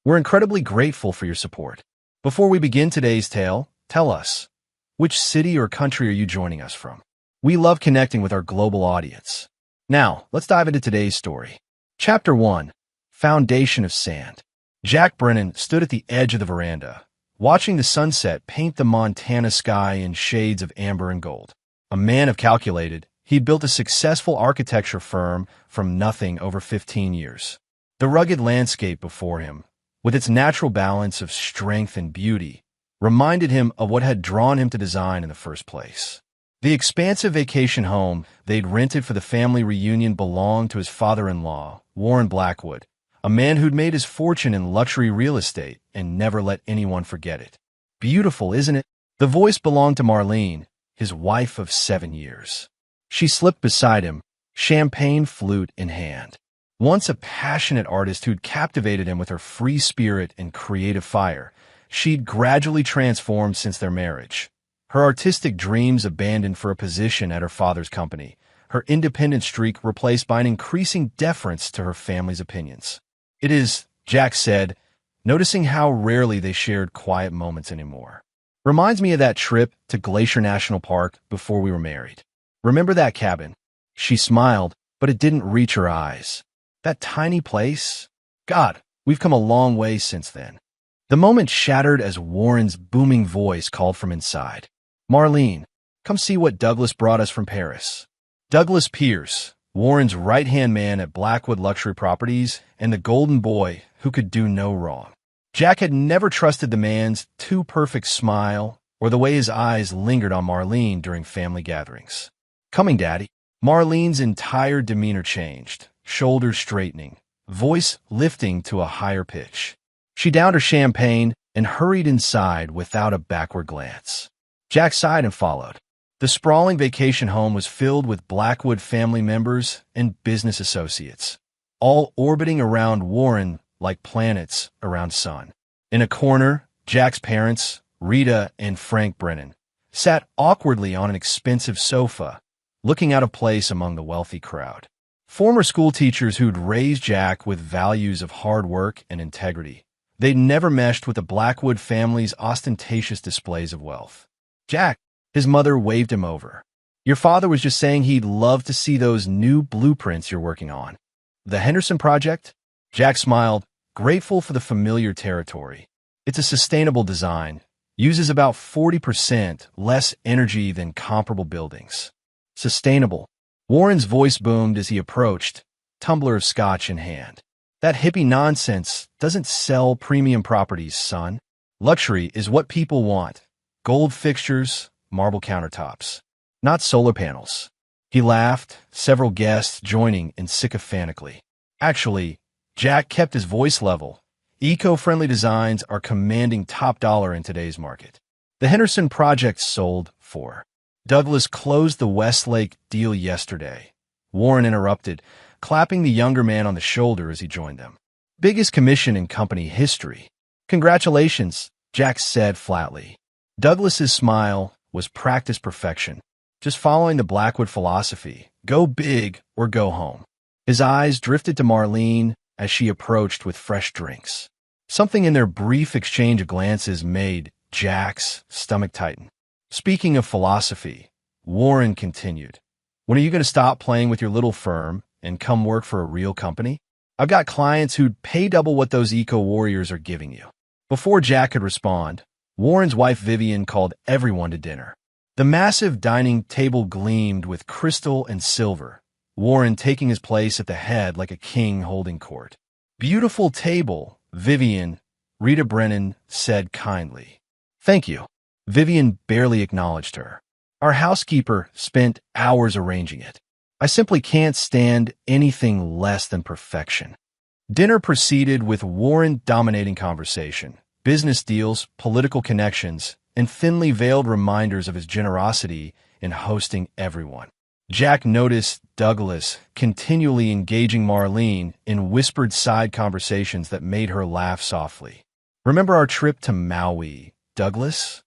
We're incredibly grateful for your support. Before we begin today's tale, tell us, which city or country are you joining us from? We love connecting with our global audience. Now, let's dive into today's story. Chapter 1. Foundation of Sand. Jack Brennan stood at the edge of the veranda, watching the sunset paint the Montana sky in shades of amber and gold. A man of calculated, he'd built a successful architecture firm from nothing over 15 years. The rugged landscape before him, with its natural balance of strength and beauty, reminded him of what had drawn him to design in the first place. The expansive vacation home they'd rented for the family reunion belonged to his father-in-law, Warren Blackwood, a man who'd made his fortune in luxury real estate and never let anyone forget it. Beautiful, isn't it? The voice belonged to Marlene, his wife of 7 years. She slipped beside him, champagne flute in hand. Once a passionate artist who'd captivated him with her free spirit and creative fire, she'd gradually transformed since their marriage. Her artistic dreams abandoned for a position at her father's company, her independent streak replaced by an increasing deference to her family's opinions. "It is," Jack said, noticing how rarely they shared quiet moments anymore. "Reminds me of that trip to Glacier National Park before we were married. Remember that cabin?" She smiled, but it didn't reach her eyes. "That tiny place? God, we've come a long way since then." The moment shattered as Warren's booming voice called from inside. "Marlene, come see what Douglas brought us from Paris." Douglas Pierce, Warren's right-hand man at Blackwood Luxury Properties and the golden boy who could do no wrong. Jack had never trusted the man's too-perfect smile or the way his eyes lingered on Marlene during family gatherings. "Coming, Daddy." Marlene's entire demeanor changed, shoulders straightening, voice lifting to a higher pitch. She downed her champagne and hurried inside without a backward glance. Jack sighed and followed. The sprawling vacation home was filled with Blackwood family members and business associates, all orbiting around Warren like planets around sun. In a corner, Jack's parents, Rita and Frank Brennan, sat awkwardly on an expensive sofa, looking out of place among the wealthy crowd. Former school teachers who'd raised Jack with values of hard work and integrity. They'd never meshed with the Blackwood family's ostentatious displays of wealth. "Jack," his mother waved him over. "Your father was just saying he'd love to see those new blueprints you're working on." "The Henderson Project?" Jack smiled, grateful for the familiar territory. "It's a sustainable design, uses about 40% less energy than comparable buildings." Sustainable. Warren's voice boomed as he approached, tumbler of scotch in hand. "That hippie nonsense doesn't sell premium properties, son. Luxury is what people want. Gold fixtures, marble countertops. Not solar panels." He laughed, several guests joining in sycophantically. Actually, Jack kept his voice level. Eco-friendly designs are commanding top dollar in today's market. The Henderson Project sold for. Douglas closed the Westlake deal yesterday. Warren interrupted, clapping the younger man on the shoulder as he joined them. "Biggest commission in company history." "Congratulations," Jack said flatly. Douglas's smile was practiced perfection, just following the Blackwood philosophy, go big or go home. His eyes drifted to Marlene as she approached with fresh drinks. Something in their brief exchange of glances made Jack's stomach tighten. "Speaking of philosophy," Warren continued, "when are you going to stop playing with your little firm and come work for a real company? I've got clients who'd pay double what those eco-warriors are giving you." Before Jack could respond, Warren's wife Vivian called everyone to dinner. The massive dining table gleamed with crystal and silver, Warren taking his place at the head like a king holding court. "Beautiful table," Vivian, Rita Brennan said kindly. "Thank you." Vivian barely acknowledged her. "Our housekeeper spent hours arranging it. I simply can't stand anything less than perfection." Dinner proceeded with Warren dominating conversation, business deals, political connections, and thinly veiled reminders of his generosity in hosting everyone. Jack noticed Douglas continually engaging Marlene in whispered side conversations that made her laugh softly. "Remember our trip to Maui, Douglas?"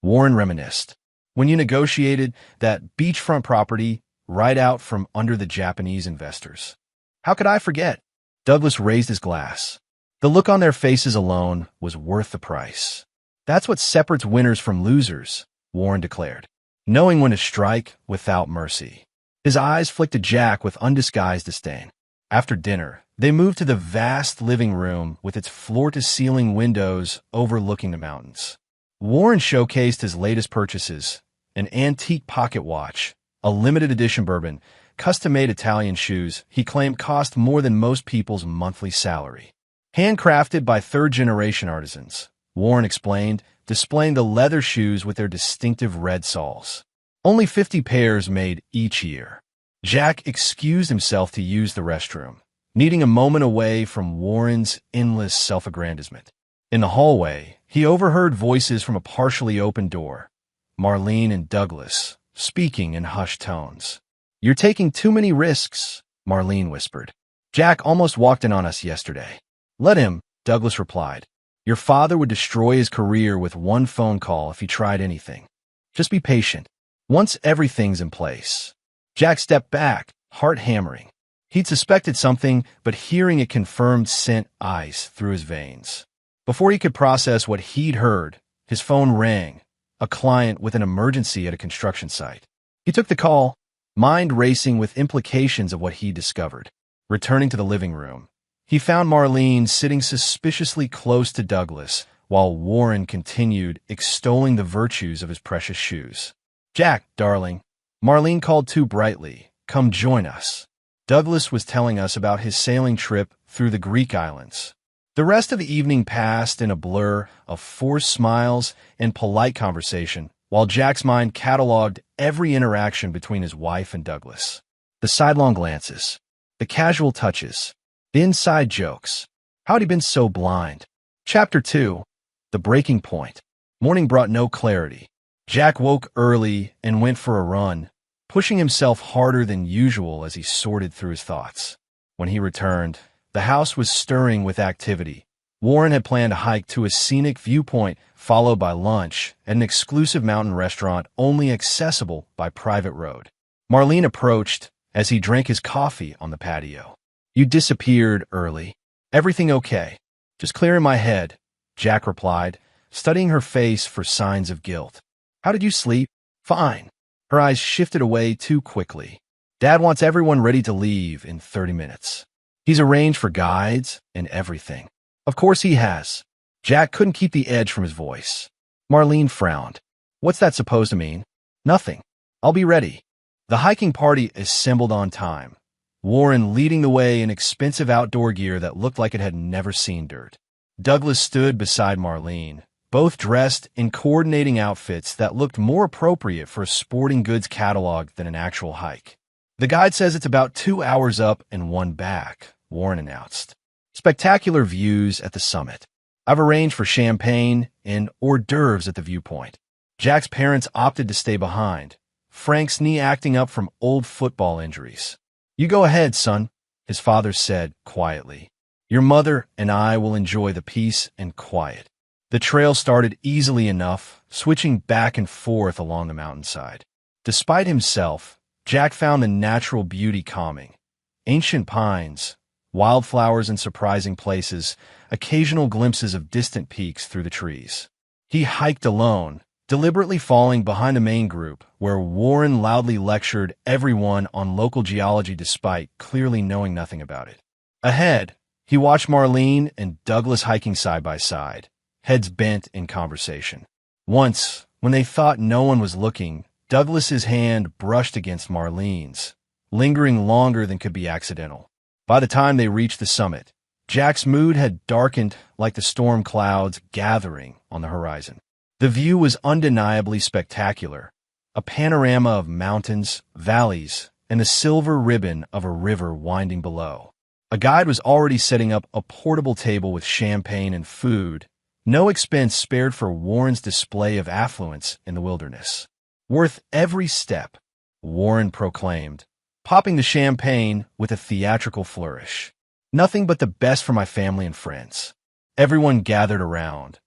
Warren reminisced. "When you negotiated that beachfront property right out from under the Japanese investors." "How could I forget?" Douglas raised his glass. The look on their faces alone was worth the price. That's what separates winners from losers, Warren declared, knowing when to strike without mercy. His eyes flicked at Jack with undisguised disdain. After dinner, they moved to the vast living room with its floor-to-ceiling windows overlooking the mountains. Warren showcased his latest purchases, an antique pocket watch, a limited edition bourbon, custom-made Italian shoes he claimed cost more than most people's monthly salary. Handcrafted by third-generation artisans, Warren explained, displaying the leather shoes with their distinctive red soles. Only 50 pairs made each year. Jack excused himself to use the restroom, needing a moment away from Warren's endless self-aggrandizement. In the hallway, he overheard voices from a partially open door. Marlene and Douglas, speaking in hushed tones. "You're taking too many risks," Marlene whispered. "Jack almost walked in on us yesterday." "Let him," Douglas replied. "Your father would destroy his career with one phone call if he tried anything. Just be patient. Once everything's in place." Jack stepped back, heart hammering. He'd suspected something, but hearing it confirmed sent ice through his veins. Before he could process what he'd heard, his phone rang, a client with an emergency at a construction site. He took the call, mind racing with implications of what he discovered. Returning to the living room, he found Marlene sitting suspiciously close to Douglas, while Warren continued extolling the virtues of his precious shoes. "Jack, darling," Marlene called too brightly, "come join us." Douglas was telling us about his sailing trip through the Greek islands. The rest of the evening passed in a blur of forced smiles and polite conversation, while Jack's mind cataloged every interaction between his wife and Douglas. The sidelong glances, the casual touches, the inside jokes. How had he been so blind? Chapter 2. The Breaking Point. Morning brought no clarity. Jack woke early and went for a run, pushing himself harder than usual as he sorted through his thoughts. When he returned, the house was stirring with activity. Warren had planned a hike to a scenic viewpoint, followed by lunch at an exclusive mountain restaurant only accessible by private road. Marlene approached as he drank his coffee on the patio. "You disappeared early. Everything okay?" "Just clearing my head," Jack replied, studying her face for signs of guilt. "How did you sleep?" "Fine." Her eyes shifted away too quickly. "Dad wants everyone ready to leave in 30 minutes. He's arranged for guides and everything." "Of course he has." Jack couldn't keep the edge from his voice. Marlene frowned. "What's that supposed to mean?" "Nothing. I'll be ready." The hiking party assembled on time, Warren leading the way in expensive outdoor gear that looked like it had never seen dirt. Douglas stood beside Marlene, both dressed in coordinating outfits that looked more appropriate for a sporting goods catalog than an actual hike. "The guide says it's about 2 hours up and 1 back," Warren announced. "Spectacular views at the summit. I've arranged for champagne and hors d'oeuvres at the viewpoint." Jack's parents opted to stay behind, Frank's knee acting up from old football injuries. "You go ahead, son," his father said quietly. "Your mother and I will enjoy the peace and quiet." The trail started easily enough, switching back and forth along the mountainside. Despite himself, Jack found the natural beauty calming. Ancient pines, wildflowers in surprising places, occasional glimpses of distant peaks through the trees. He hiked alone, deliberately falling behind the main group, where Warren loudly lectured everyone on local geology despite clearly knowing nothing about it. Ahead, he watched Marlene and Douglas hiking side by side, heads bent in conversation. Once, when they thought no one was looking, Douglas's hand brushed against Marlene's, lingering longer than could be accidental. By the time they reached the summit, Jack's mood had darkened like the storm clouds gathering on the horizon. The view was undeniably spectacular, a panorama of mountains, valleys, and the silver ribbon of a river winding below. A guide was already setting up a portable table with champagne and food, no expense spared for Warren's display of affluence in the wilderness. "Worth every step," Warren proclaimed, popping the champagne with a theatrical flourish. "Nothing but the best for my family and friends." Everyone gathered around,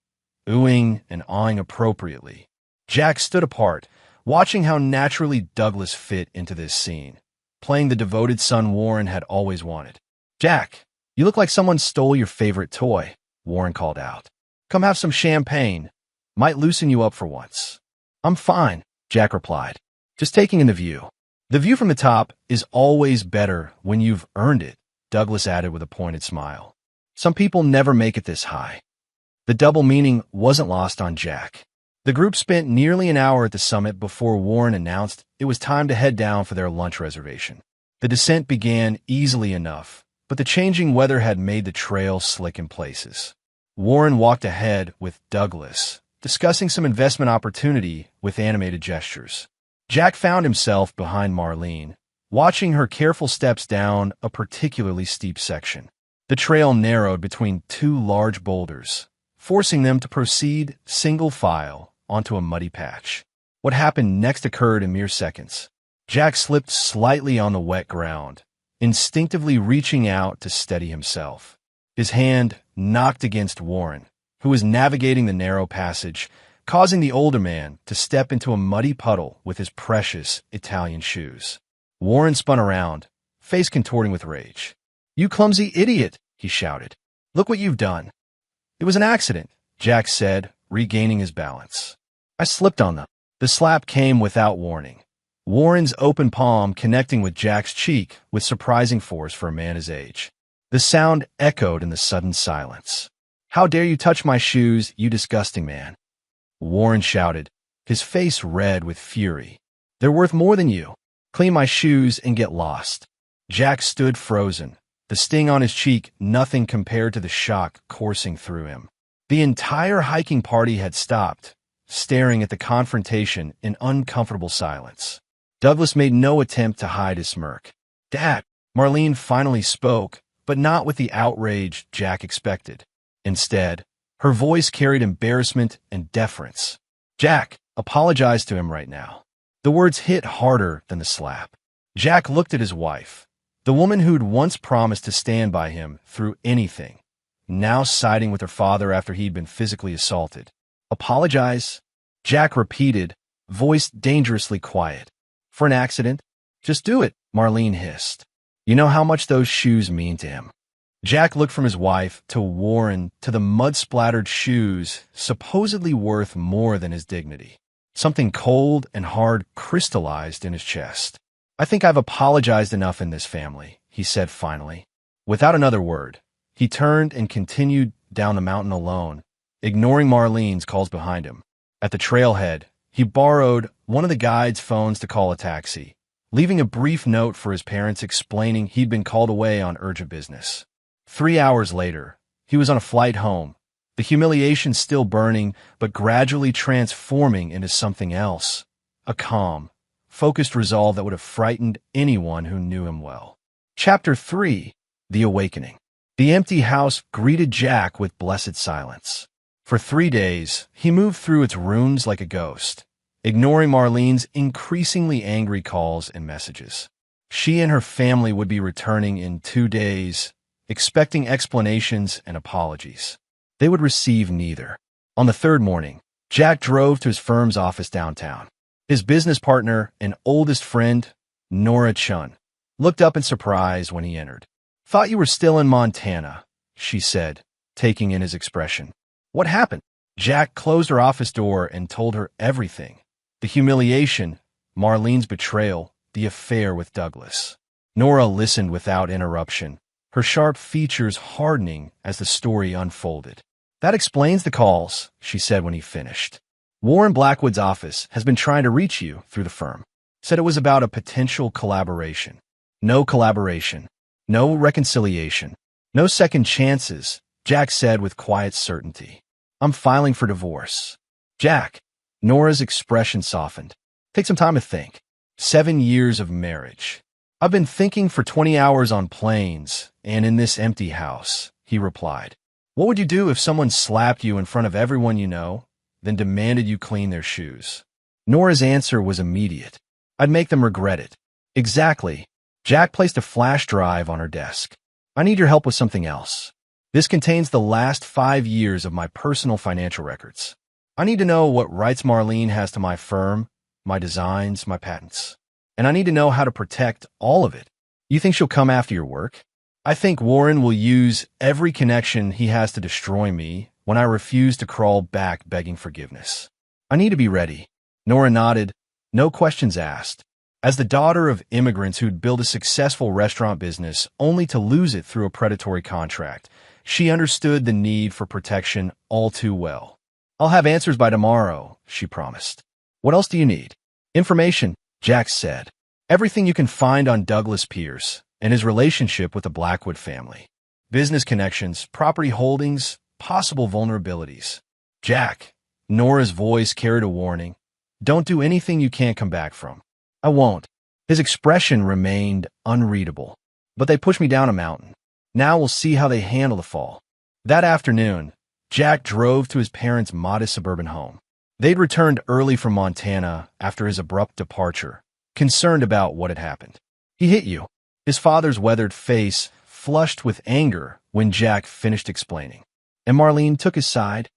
oohing and awing appropriately. Jack stood apart, watching how naturally Douglas fit into this scene, playing the devoted son Warren had always wanted. "Jack," You look like someone stole your favorite toy, Warren called out. Come have some champagne. Might loosen you up for once. I'm fine, Jack replied, just taking in the view. The view from the top is always better when you've earned it, Douglas added with a pointed smile. Some people never make it this high. The double meaning wasn't lost on Jack. The group spent nearly an hour at the summit before Warren announced it was time to head down for their lunch reservation. The descent began easily enough, but the changing weather had made the trail slick in places. Warren walked ahead with Douglas, discussing some investment opportunity with animated gestures. Jack found himself behind Marlene, watching her careful steps down a particularly steep section. The trail narrowed between two large boulders, forcing them to proceed single file onto a muddy patch. What happened next occurred in mere seconds. Jack slipped slightly on the wet ground, instinctively reaching out to steady himself. His hand knocked against Warren, who was navigating the narrow passage, causing the older man to step into a muddy puddle with his precious Italian shoes. Warren spun around, face contorting with rage. You clumsy idiot, he shouted. Look what you've done. It was an accident, Jack said, regaining his balance. I slipped on them. The slap came without warning, Warren's open palm connecting with Jack's cheek with surprising force for a man his age. The sound echoed in the sudden silence. How dare you touch my shoes, you disgusting man? Warren shouted, his face red with fury. They're worth more than you. Clean my shoes and get lost. Jack stood frozen, the sting on his cheek nothing compared to the shock coursing through him. The entire hiking party had stopped, staring at the confrontation in uncomfortable silence. Douglas made no attempt to hide his smirk. Dad, Marlene finally spoke, but not with the outrage Jack expected. Instead, her voice carried embarrassment and deference. Jack, apologize to him right now. The words hit harder than the slap. Jack looked at his wife, the woman who'd once promised to stand by him through anything, now siding with her father after he'd been physically assaulted. Apologize? Jack repeated, voice dangerously quiet. For an accident? Just do it, Marlene hissed. You know how much those shoes mean to him. Jack looked from his wife to Warren to the mud-splattered shoes, supposedly worth more than his dignity. Something cold and hard crystallized in his chest. I think I've apologized enough in this family, he said finally. Without another word, he turned and continued down the mountain alone, ignoring Marlene's calls behind him. At the trailhead, he borrowed one of the guide's phones to call a taxi, leaving a brief note for his parents explaining he'd been called away on urgent business. 3 hours later, he was on a flight home, the humiliation still burning but gradually transforming into something else, a calm, focused resolve that would have frightened anyone who knew him well. Chapter 3: The Awakening. The empty house greeted Jack with blessed silence. For 3 days, he moved through its rooms like a ghost, ignoring Marlene's increasingly angry calls and messages. She and her family would be returning in 2 days, expecting explanations and apologies. They would receive neither. On the third morning, Jack drove to his firm's office downtown. His business partner and oldest friend, Nora Chun, looked up in surprise when he entered. Thought you were still in Montana, she said, taking in his expression. What happened? Jack closed her office door and told her everything. The humiliation, Marlene's betrayal, the affair with Douglas. Nora listened without interruption, her sharp features hardening as the story unfolded. That explains the calls, she said when he finished. Warren Blackwood's office has been trying to reach you through the firm. Said it was about a potential collaboration. No collaboration. No reconciliation. No second chances, Jack said with quiet certainty. I'm filing for divorce. Jack. Nora's expression softened. Take some time to think. 7 years of marriage. I've been thinking for 20 hours on planes and in this empty house, he replied. What would you do if someone slapped you in front of everyone you know, then demanded you clean their shoes? Nora's answer was immediate. I'd make them regret it. Exactly. Jack placed a flash drive on her desk. I need your help with something else. This contains the last 5 years of my personal financial records. I need to know what rights Marlene has to my firm, my designs, my patents. And I need to know how to protect all of it. You think she'll come after your work? I think Warren will use every connection he has to destroy me when I refuse to crawl back begging forgiveness. I need to be ready. Nora nodded, no questions asked. As the daughter of immigrants who'd built a successful restaurant business only to lose it through a predatory contract, she understood the need for protection all too well. I'll have answers by tomorrow, she promised. What else do you need? Information, Jack said. Everything you can find on Douglas Pierce and his relationship with the Blackwood family. Business connections, property holdings, possible vulnerabilities. Jack, Nora's voice carried a warning. Don't do anything you can't come back from. I won't. His expression remained unreadable. But they pushed me down a mountain. Now we'll see how they handle the fall. That afternoon, Jack drove to his parents' modest suburban home. They'd returned early from Montana after his abrupt departure, concerned about what had happened. He hit you. His father's weathered face flushed with anger when Jack finished explaining. And Marlene took his side?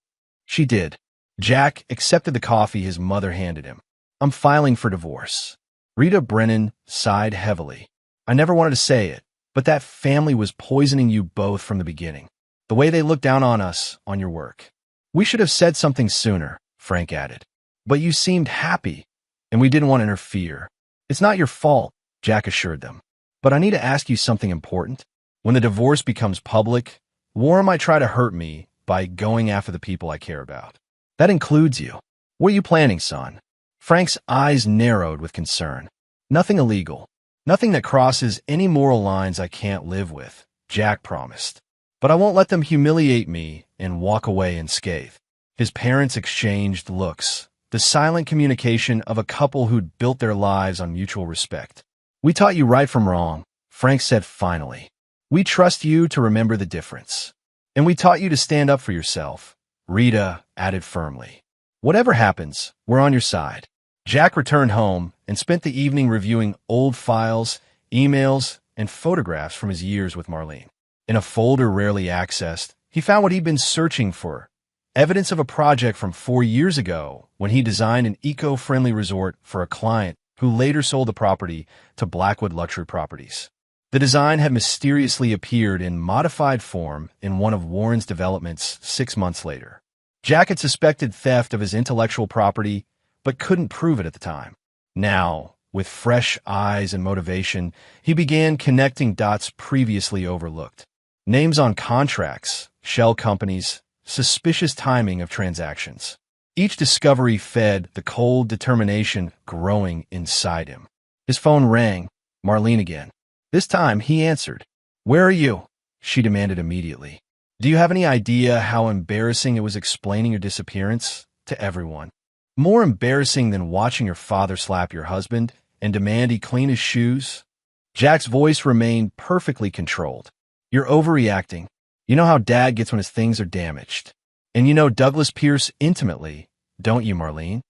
She did. Jack accepted the coffee his mother handed him. I'm filing for divorce. Rita Brennan sighed heavily. I never wanted to say it, but that family was poisoning you both from the beginning. The way they looked down on us, on your work. We should have said something sooner, Frank added. But you seemed happy, and we didn't want to interfere. It's not your fault, Jack assured them. But I need to ask you something important. When the divorce becomes public, Warren might try to hurt me by going after the people I care about. That includes you. What are you planning, son? Frank's eyes narrowed with concern. Nothing illegal. Nothing that crosses any moral lines I can't live with, Jack promised. But I won't let them humiliate me and walk away unscathed. His parents exchanged looks, the silent communication of a couple who'd built their lives on mutual respect. We taught you right from wrong, Frank said finally. We trust you to remember the difference. And we taught you to stand up for yourself, Rita added firmly. Whatever happens, we're on your side. Jack returned home and spent the evening reviewing old files, emails, and photographs from his years with Marlene. In a folder rarely accessed, he found what he'd been searching for, evidence of a project from 4 years ago when he designed an eco-friendly resort for a client who later sold the property to Blackwood Luxury Properties. The design had mysteriously appeared in modified form in one of Warren's developments 6 months later. Jack had suspected theft of his intellectual property, but couldn't prove it at the time. Now, with fresh eyes and motivation, he began connecting dots previously overlooked. Names on contracts, shell companies, suspicious timing of transactions. Each discovery fed the cold determination growing inside him. His phone rang. Marlene again. This time, he answered. Where are you? She demanded immediately. Do you have any idea how embarrassing it was explaining your disappearance to everyone? More embarrassing than watching your father slap your husband and demand he clean his shoes? Jack's voice remained perfectly controlled. You're overreacting. You know how Dad gets when his things are damaged. And you know Douglas Pierce intimately, don't you, Marlene?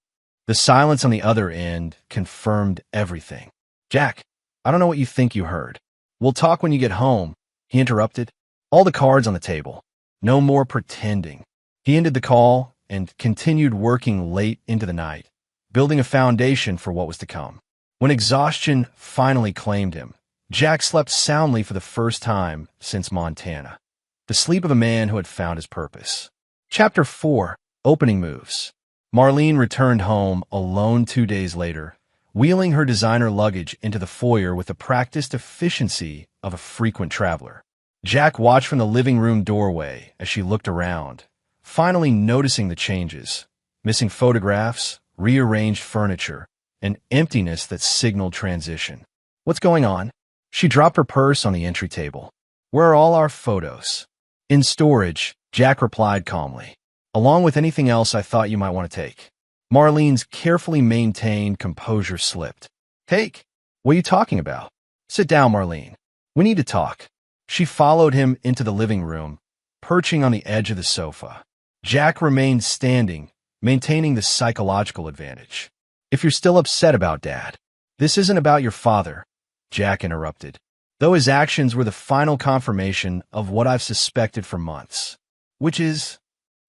The silence on the other end confirmed everything. Jack, I don't know what you think you heard. We'll talk when you get home, he interrupted. All the cards on the table. No more pretending. He ended the call and continued working late into the night, building a foundation for what was to come. When exhaustion finally claimed him, Jack slept soundly for the first time since Montana. The sleep of a man who had found his purpose. Chapter 4. Opening Moves. Marlene returned home alone 2 days later, wheeling her designer luggage into the foyer with the practiced efficiency of a frequent traveler. Jack watched from the living room doorway as she looked around, finally noticing the changes, missing photographs, rearranged furniture, and emptiness that signaled transition. What's going on? She dropped her purse on the entry table. Where are all our photos? In storage, Jack replied calmly. Along with anything else I thought you might want to take. Marlene's carefully maintained composure slipped. Take? What are you talking about? Sit down, Marlene. We need to talk. She followed him into the living room, perching on the edge of the sofa. Jack remained standing, maintaining the psychological advantage. If you're still upset about Dad, this isn't about your father, Jack interrupted, though his actions were the final confirmation of what I've suspected for months, which is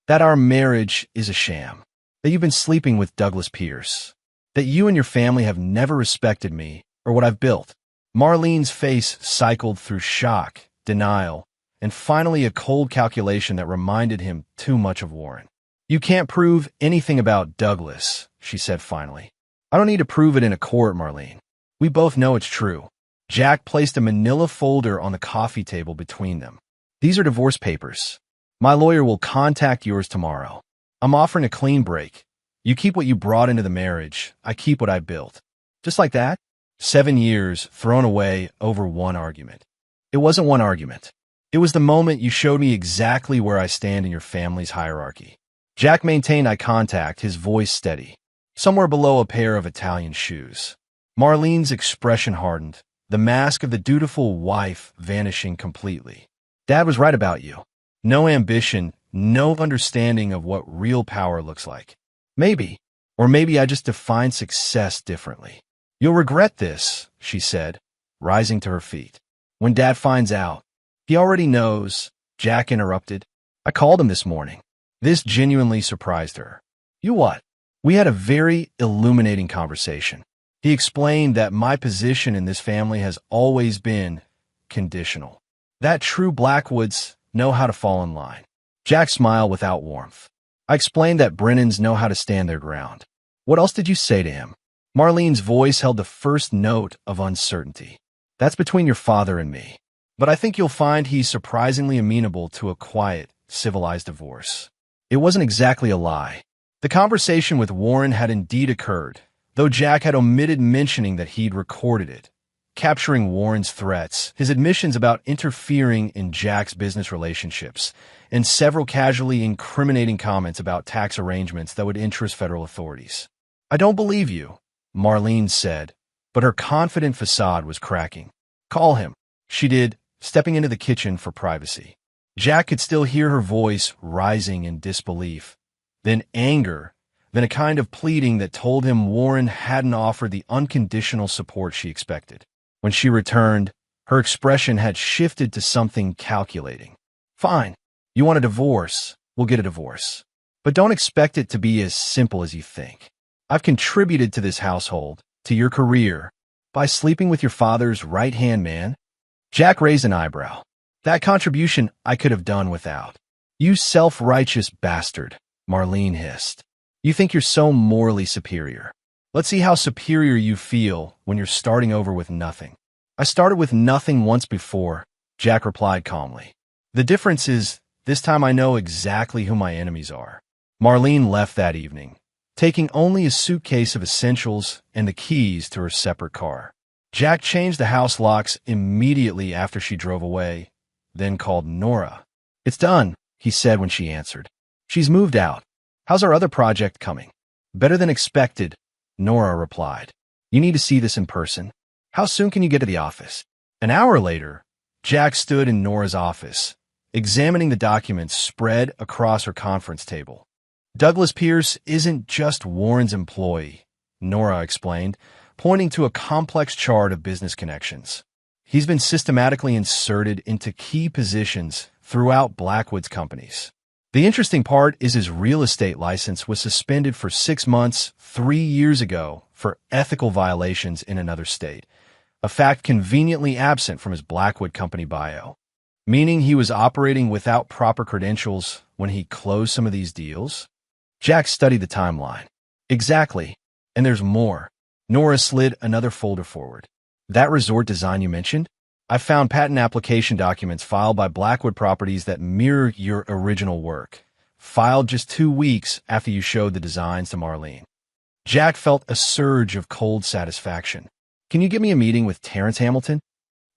that our marriage is a sham, that you've been sleeping with Douglas Pierce, that you and your family have never respected me or what I've built. Marlene's face cycled through shock denial, and finally a cold calculation that reminded him too much of Warren. "You can't prove anything about Douglas," she said finally. "I don't need to prove it in a court, Marlene. We both know it's true." Jack placed a manila folder on the coffee table between them. "These are divorce papers. My lawyer will contact yours tomorrow. I'm offering a clean break. You keep what you brought into the marriage. I keep what I built." Just like that? 7 years thrown away over one argument. It wasn't one argument. It was the moment you showed me exactly where I stand in your family's hierarchy. Jack maintained eye contact, his voice steady, somewhere below a pair of Italian shoes. Marlene's expression hardened, the mask of the dutiful wife vanishing completely. "Dad was right about you. No ambition, no understanding of what real power looks like. Maybe, or maybe I just define success differently." "You'll regret this," she said, rising to her feet. "When Dad finds out." "He already knows," Jack interrupted. "I called him this morning." This genuinely surprised her. "You what?" "We had a very illuminating conversation. He explained that my position in this family has always been conditional. That true Blackwoods know how to fall in line." Jack smiled without warmth. "I explained that Brennans know how to stand their ground." "What else did you say to him?" Marlene's voice held the first note of uncertainty. "That's between your father and me. But I think you'll find he's surprisingly amenable to a quiet, civilized divorce." It wasn't exactly a lie. The conversation with Warren had indeed occurred, though Jack had omitted mentioning that he'd recorded it, capturing Warren's threats, his admissions about interfering in Jack's business relationships, and several casually incriminating comments about tax arrangements that would interest federal authorities. "I don't believe you," Marlene said, but her confident facade was cracking. "Call him." She did, stepping into the kitchen for privacy. Jack could still hear her voice rising in disbelief, then anger, then a kind of pleading that told him Warren hadn't offered the unconditional support she expected. When she returned, her expression had shifted to something calculating. "Fine. You want a divorce? We'll get a divorce. But don't expect it to be as simple as you think. I've contributed to this household, to your career, by sleeping with your father's right-hand man." Jack raised an eyebrow. "That contribution I could have done without." "You self-righteous bastard," Marlene hissed. "You think you're so morally superior. Let's see how superior you feel when you're starting over with nothing." "I started with nothing once before," Jack replied calmly. "The difference is, this time I know exactly who my enemies are." Marlene left that evening, taking only a suitcase of essentials and the keys to her separate car. Jack changed the house locks immediately after she drove away, then called Nora. "It's done," he said when she answered. "She's moved out. How's our other project coming?" "Better than expected," Nora replied. "You need to see this in person. How soon can you get to the office?" An hour later, Jack stood in Nora's office, examining the documents spread across her conference table. "Douglas Pierce isn't just Warren's employee," Nora explained, pointing to a complex chart of business connections. "He's been systematically inserted into key positions throughout Blackwood's companies. The interesting part is his real estate license was suspended for 6 months 3 years ago for ethical violations in another state, a fact conveniently absent from his Blackwood company bio. Meaning he was operating without proper credentials when he closed some of these deals?" Jack studied the timeline. "Exactly. And there's more." Nora slid another folder forward. "That resort design you mentioned? I found patent application documents filed by Blackwood Properties that mirror your original work, filed just 2 weeks after you showed the designs to Marlene." Jack felt a surge of cold satisfaction. "Can you give me a meeting with Terrence Hamilton?"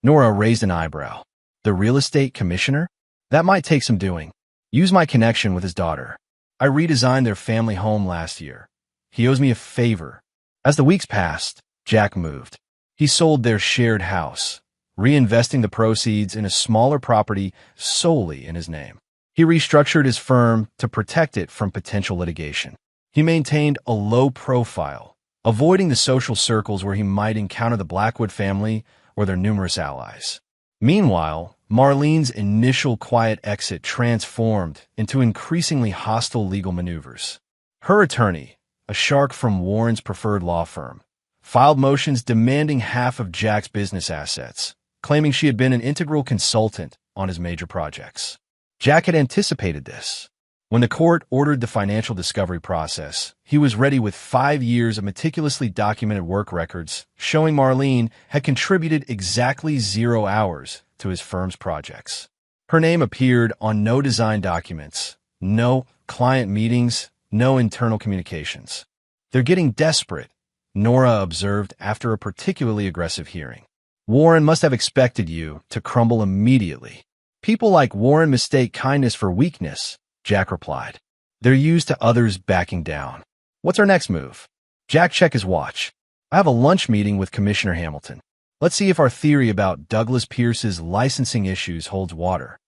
Nora raised an eyebrow. "The real estate commissioner? That might take some doing. Use my connection with his daughter. I redesigned their family home last year. He owes me a favor." As the weeks passed, Jack moved. He sold their shared house, reinvesting the proceeds in a smaller property solely in his name. He restructured his firm to protect it from potential litigation. He maintained a low profile, avoiding the social circles where he might encounter the Blackwood family or their numerous allies. Meanwhile, Marlene's initial quiet exit transformed into increasingly hostile legal maneuvers. Her attorney, a shark from Warren's preferred law firm, filed motions demanding half of Jack's business assets, claiming she had been an integral consultant on his major projects. Jack had anticipated this. When the court ordered the financial discovery process, he was ready with 5 years of meticulously documented work records showing Marlene had contributed exactly 0 hours to his firm's projects. Her name appeared on no design documents, no client meetings, no internal communications. "They're getting desperate," Nora observed after a particularly aggressive hearing. "Warren must have expected you to crumble immediately." "People like Warren mistake kindness for weakness," Jack replied. "They're used to others backing down." "What's our next move?" Jack checked his watch. "I have a lunch meeting with Commissioner Hamilton. Let's see if our theory about Douglas Pierce's licensing issues holds water."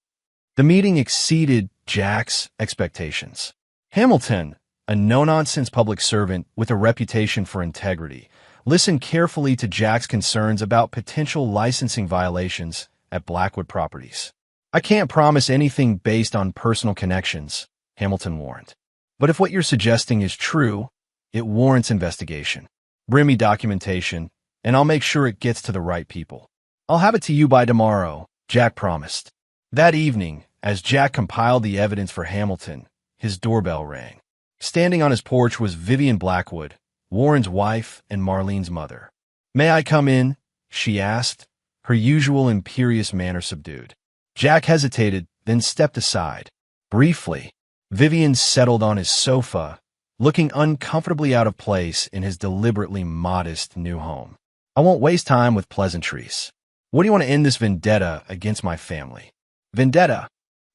The meeting exceeded Jack's expectations. Hamilton, a no-nonsense public servant with a reputation for integrity, listened carefully to Jack's concerns about potential licensing violations at Blackwood Properties. "I can't promise anything based on personal connections," Hamilton warned. "But if what you're suggesting is true, it warrants investigation. Bring me documentation, and I'll make sure it gets to the right people." "I'll have it to you by tomorrow," Jack promised. That evening, as Jack compiled the evidence for Hamilton, his doorbell rang. Standing on his porch was Vivian Blackwood, Warren's wife and Marlene's mother. "May I come in?" she asked, her usual imperious manner subdued. Jack hesitated, then stepped aside. Briefly, Vivian settled on his sofa, looking uncomfortably out of place in his deliberately modest new home. "I won't waste time with pleasantries. What do you want to end this vendetta against my family?" "Vendetta?"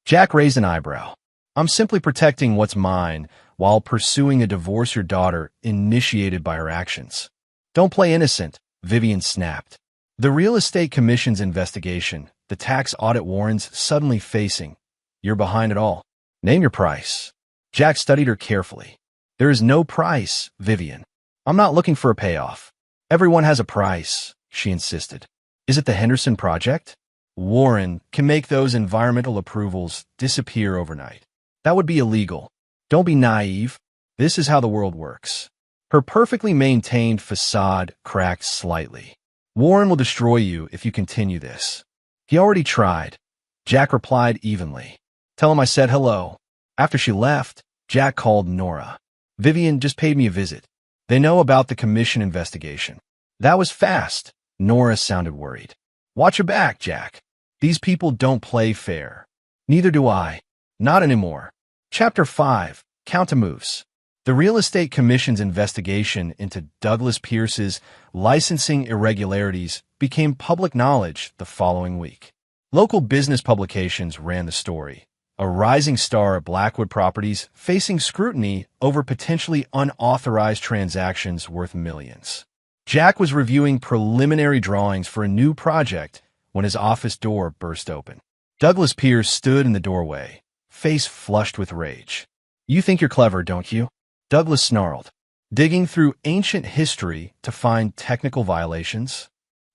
Jack raised an eyebrow. "I'm simply protecting what's mine while pursuing a divorce your daughter initiated by her actions." "Don't play innocent," Vivian snapped. "The Real Estate Commission's investigation, the tax audit Warren's suddenly facing. You're behind it all. Name your price." Jack studied her carefully. "There is no price, Vivian. I'm not looking for a payoff." "Everyone has a price," she insisted. "Is it the Henderson Project?" "Warren can make those environmental approvals disappear overnight. That would be illegal. Don't be naive. This is how the world works." Her perfectly maintained facade cracked slightly. "Warren will destroy you if you continue this." "He already tried," Jack replied evenly. "Tell him I said hello." After she left, Jack called Nora. "Vivian just paid me a visit. They know about the commission investigation." "That was fast." Nora sounded worried. "Watch your back, Jack. These people don't play fair." "Neither do I. Not anymore." Chapter 5. Countermoves. The Real Estate Commission's investigation into Douglas Pierce's licensing irregularities became public knowledge the following week. Local business publications ran the story. A rising star at Blackwood Properties facing scrutiny over potentially unauthorized transactions worth millions. Jack was reviewing preliminary drawings for a new project when his office door burst open. Douglas Pierce stood in the doorway, face flushed with rage. "You think you're clever, don't you?" Douglas snarled. "Digging through ancient history to find technical violations?"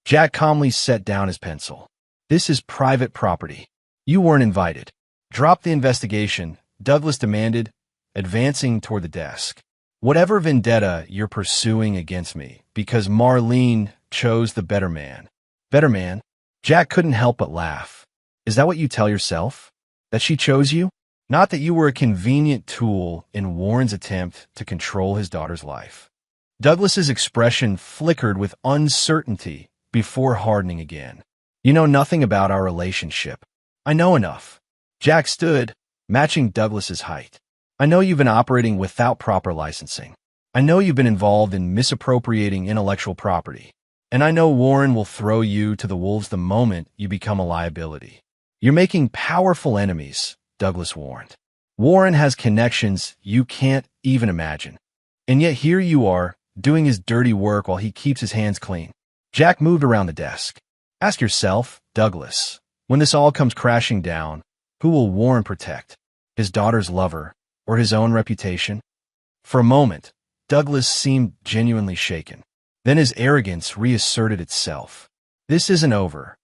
Jack calmly set down his pencil. "This is private property. You weren't invited." "Drop the investigation," Douglas demanded, advancing toward the desk. "Whatever vendetta you're pursuing against me, because Marlene chose the better man." "Better man?" Jack couldn't help but laugh. "Is that what you tell yourself? That she chose you? Not that you were a convenient tool in Warren's attempt to control his daughter's life." Douglas's expression flickered with uncertainty before hardening again. "You know nothing about our relationship." "I know enough." Jack stood, matching Douglas's height. "I know you've been operating without proper licensing. I know you've been involved in misappropriating intellectual property. And I know Warren will throw you to the wolves the moment you become a liability." "You're making powerful enemies," Douglas warned. "Warren has connections you can't even imagine. And yet here you are, doing his dirty work while he keeps his hands clean." Jack moved around the desk. "Ask yourself, Douglas, when this all comes crashing down, who will Warren protect? His daughter's lover, or his own reputation?" For a moment, Douglas seemed genuinely shaken. Then his arrogance reasserted itself. "This isn't over.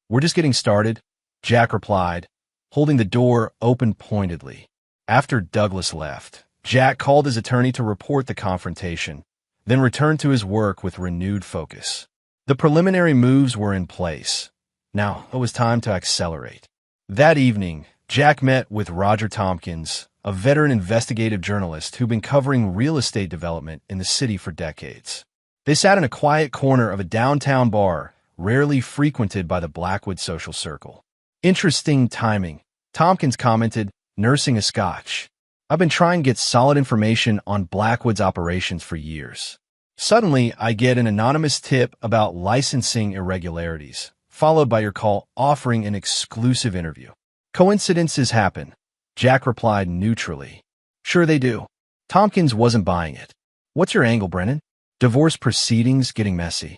We're just getting started," Jack replied, holding the door open pointedly. After Douglas left, Jack called his attorney to report the confrontation, then returned to his work with renewed focus. The preliminary moves were in place. Now, it was time to accelerate. That evening, Jack met with Roger Tompkins, a veteran investigative journalist who'd been covering real estate development in the city for decades. They sat in a quiet corner of a downtown bar, rarely frequented by the Blackwood social circle. Interesting timing, Tompkins commented, nursing a scotch. I've been trying to get solid information on Blackwood's operations for years. Suddenly, I get an anonymous tip about licensing irregularities, followed by your call offering an exclusive interview. Coincidences happen, Jack replied neutrally. Sure they do. Tompkins wasn't buying it. What's your angle, Brennan? Divorce proceedings getting messy.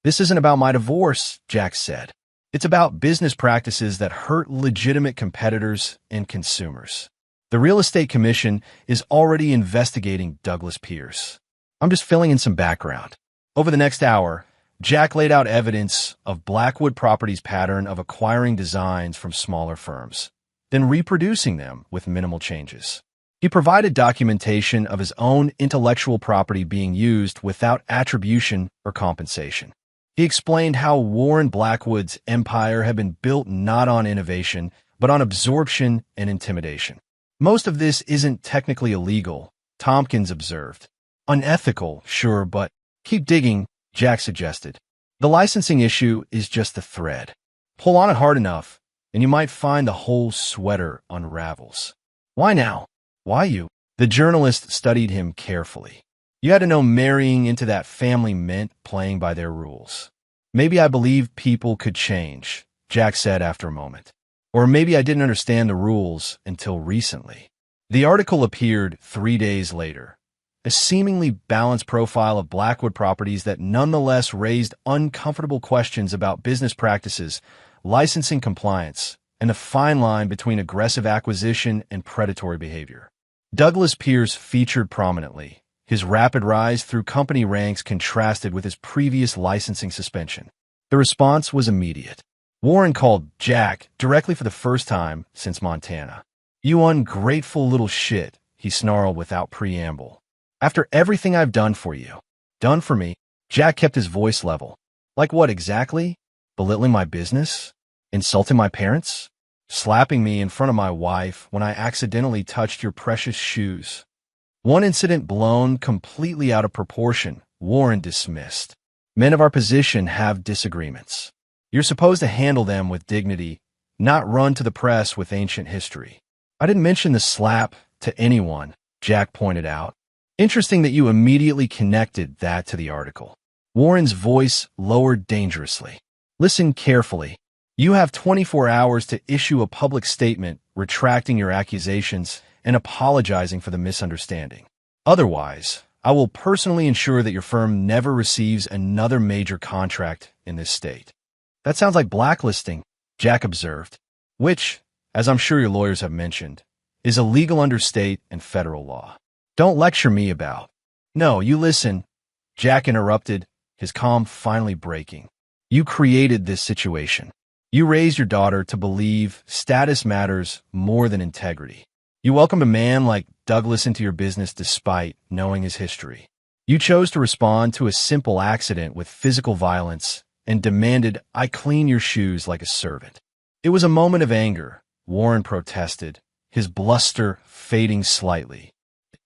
This isn't about my divorce, Jack said. It's about business practices that hurt legitimate competitors and consumers. The Real Estate Commission is already investigating Douglas Pierce. I'm just filling in some background. Over the next hour, Jack laid out evidence of Blackwood Properties' pattern of acquiring designs from smaller firms, then reproducing them with minimal changes. He provided documentation of his own intellectual property being used without attribution or compensation. He explained how Warren Blackwood's empire had been built not on innovation, but on absorption and intimidation. Most of this isn't technically illegal, Tompkins observed. Unethical, sure, but keep digging, Jack suggested. The licensing issue is just the thread. Pull on it hard enough, and you might find the whole sweater unravels. Why now? Why you? The journalist studied him carefully. You had to know marrying into that family meant playing by their rules. Maybe I believed people could change, Jack said after a moment. Or maybe I didn't understand the rules until recently. The article appeared 3 days later. A seemingly balanced profile of Blackwood Properties that nonetheless raised uncomfortable questions about business practices, licensing compliance, and the fine line between aggressive acquisition and predatory behavior. Douglas Pierce featured prominently. His rapid rise through company ranks contrasted with his previous licensing suspension. The response was immediate. Warren called Jack directly for the first time since Montana. "You ungrateful little shit," he snarled without preamble. "After everything I've done for you." "Done for me?" Jack kept his voice level. "Like what exactly? Belittling my business? Insulting my parents? Slapping me in front of my wife when I accidentally touched your precious shoes?" One incident blown completely out of proportion, Warren dismissed. "Men of our position have disagreements. You're supposed to handle them with dignity, not run to the press with ancient history." "I didn't mention the slap to anyone," Jack pointed out. "Interesting that you immediately connected that to the article." Warren's voice lowered dangerously. "Listen carefully. You have 24 hours to issue a public statement retracting your accusations and apologizing for the misunderstanding. Otherwise, I will personally ensure that your firm never receives another major contract in this state." "That sounds like blacklisting," Jack observed, "which, as I'm sure your lawyers have mentioned, is illegal under state and federal law. Don't lecture me about." "No, you listen," Jack interrupted, his calm finally breaking. "You created this situation. You raised your daughter to believe status matters more than integrity. You welcomed a man like Douglas into your business despite knowing his history. You chose to respond to a simple accident with physical violence and demanded I clean your shoes like a servant." "It was a moment of anger," Warren protested, his bluster fading slightly.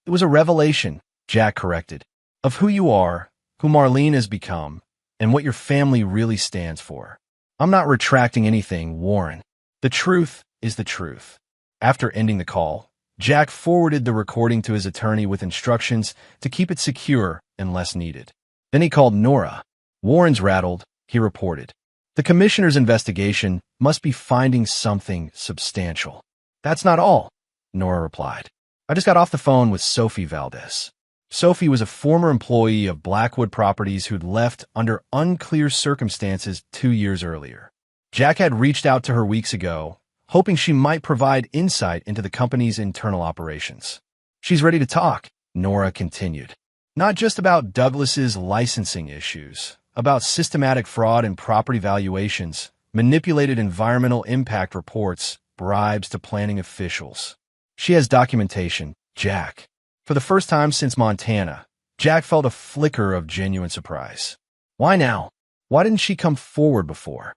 "It was a revelation," Jack corrected, "of who you are, who Marlene has become, and what your family really stands for." "I'm not retracting anything, Warren. The truth is the truth." After ending the call, Jack forwarded the recording to his attorney with instructions to keep it secure unless needed. Then he called Nora. "Warren's rattled," he reported. "The commissioner's investigation must be finding something substantial." "That's not all," Nora replied. "I just got off the phone with Sophie Valdez." Sophie was a former employee of Blackwood Properties who'd left under unclear circumstances 2 years earlier. Jack had reached out to her weeks ago, hoping she might provide insight into the company's internal operations. "She's ready to talk," Nora continued. "Not just about Douglas's licensing issues, about systematic fraud in property valuations, manipulated environmental impact reports, bribes to planning officials. She has documentation, Jack." For the first time since Montana, Jack felt a flicker of genuine surprise. Why now? Why didn't she come forward before?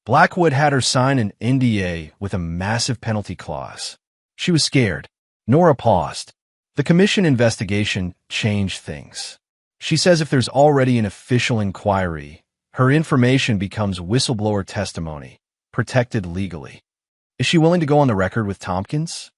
Blackwood had her sign an NDA with a massive penalty clause. She was scared. Nora paused. The commission investigation changed things. She says if there's already an official inquiry, her information becomes whistleblower testimony, protected legally. Is she willing to go on the record with Tompkins?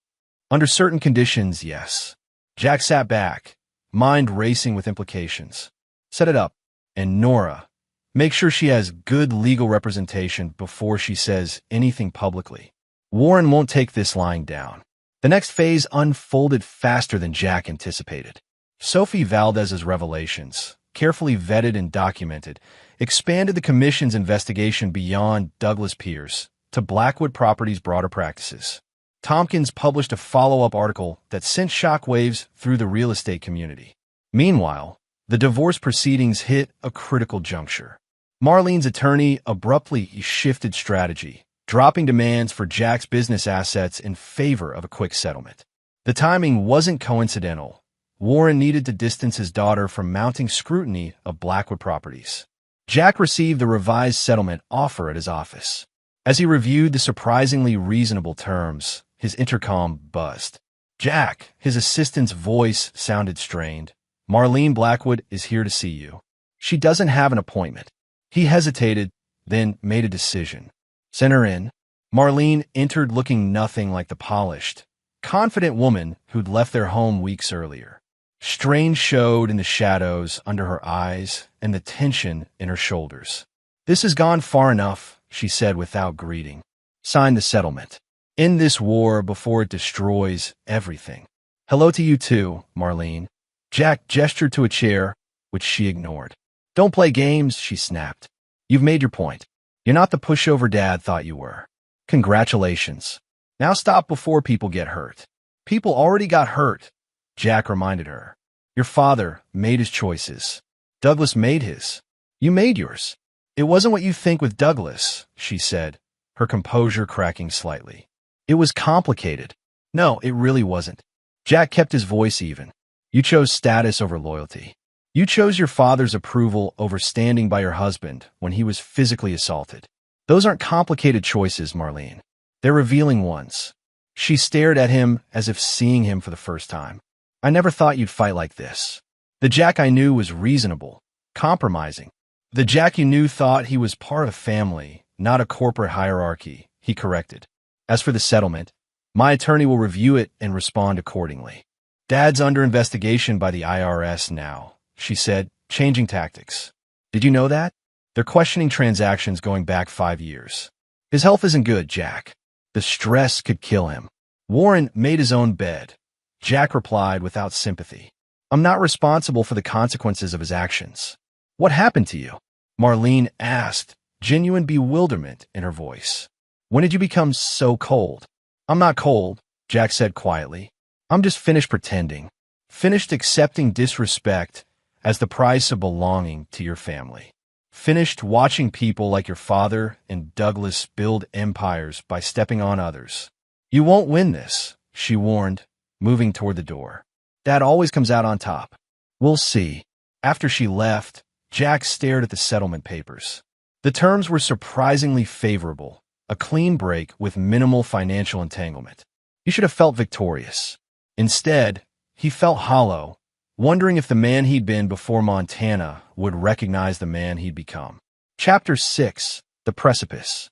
Under certain conditions, yes. Jack sat back, mind racing with implications. Set it up. And Nora, make sure she has good legal representation before she says anything publicly. Warren won't take this lying down. The next phase unfolded faster than Jack anticipated. Sophie Valdez's revelations, carefully vetted and documented, expanded the commission's investigation beyond Douglas Pierce to Blackwood Properties' broader practices. Tompkins published a follow-up article that sent shockwaves through the real estate community. Meanwhile, the divorce proceedings hit a critical juncture. Marlene's attorney abruptly shifted strategy, dropping demands for Jack's business assets in favor of a quick settlement. The timing wasn't coincidental. Warren needed to distance his daughter from mounting scrutiny of Blackwood Properties. Jack received the revised settlement offer at his office. As he reviewed the surprisingly reasonable terms, his intercom buzzed. "Jack," his assistant's voice sounded strained. "Marlene Blackwood is here to see you. She doesn't have an appointment." He hesitated, then made a decision. "Send her in." Marlene entered looking nothing like the polished, confident woman who'd left their home weeks earlier. Strain showed in the shadows under her eyes and the tension in her shoulders. "This has gone far enough," she said without greeting. "Sign the settlement. End this war before it destroys everything." "Hello to you too, Marlene." Jack gestured to a chair, which she ignored. "Don't play games," she snapped. "You've made your point. You're not the pushover Dad thought you were. Congratulations. Now stop before people get hurt." "People already got hurt," Jack reminded her. "Your father made his choices. Douglas made his. You made yours." "It wasn't what you think with Douglas," she said, her composure cracking slightly. "It was complicated." "No, it really wasn't." Jack kept his voice even. "You chose status over loyalty. You chose your father's approval over standing by your husband when he was physically assaulted. Those aren't complicated choices, Marlene. They're revealing ones." She stared at him as if seeing him for the first time. "I never thought you'd fight like this." The Jack I knew was reasonable, compromising. "The Jack you knew thought he was part of a family, not a corporate hierarchy," he corrected. "As for the settlement, my attorney will review it and respond accordingly." "Dad's under investigation by the IRS now," she said, changing tactics. "Did you know that? They're questioning transactions going back 5 years. His health isn't good, Jack. The stress could kill him." Warren made his own bed. Jack replied without sympathy. "I'm not responsible for the consequences of his actions." "What happened to you?" Marlene asked, genuine bewilderment in her voice. "When did you become so cold?" "I'm not cold," Jack said quietly. "I'm just finished pretending. Finished accepting disrespect as the price of belonging to your family. Finished watching people like your father and Douglas build empires by stepping on others." "You won't win this," she warned, moving toward the door. "Dad always comes out on top." "We'll see." After she left, Jack stared at the settlement papers. The terms were surprisingly favorable, a clean break with minimal financial entanglement. He should have felt victorious. Instead, he felt hollow, wondering if the man he'd been before Montana would recognize the man he'd become. Chapter 6: The Precipice.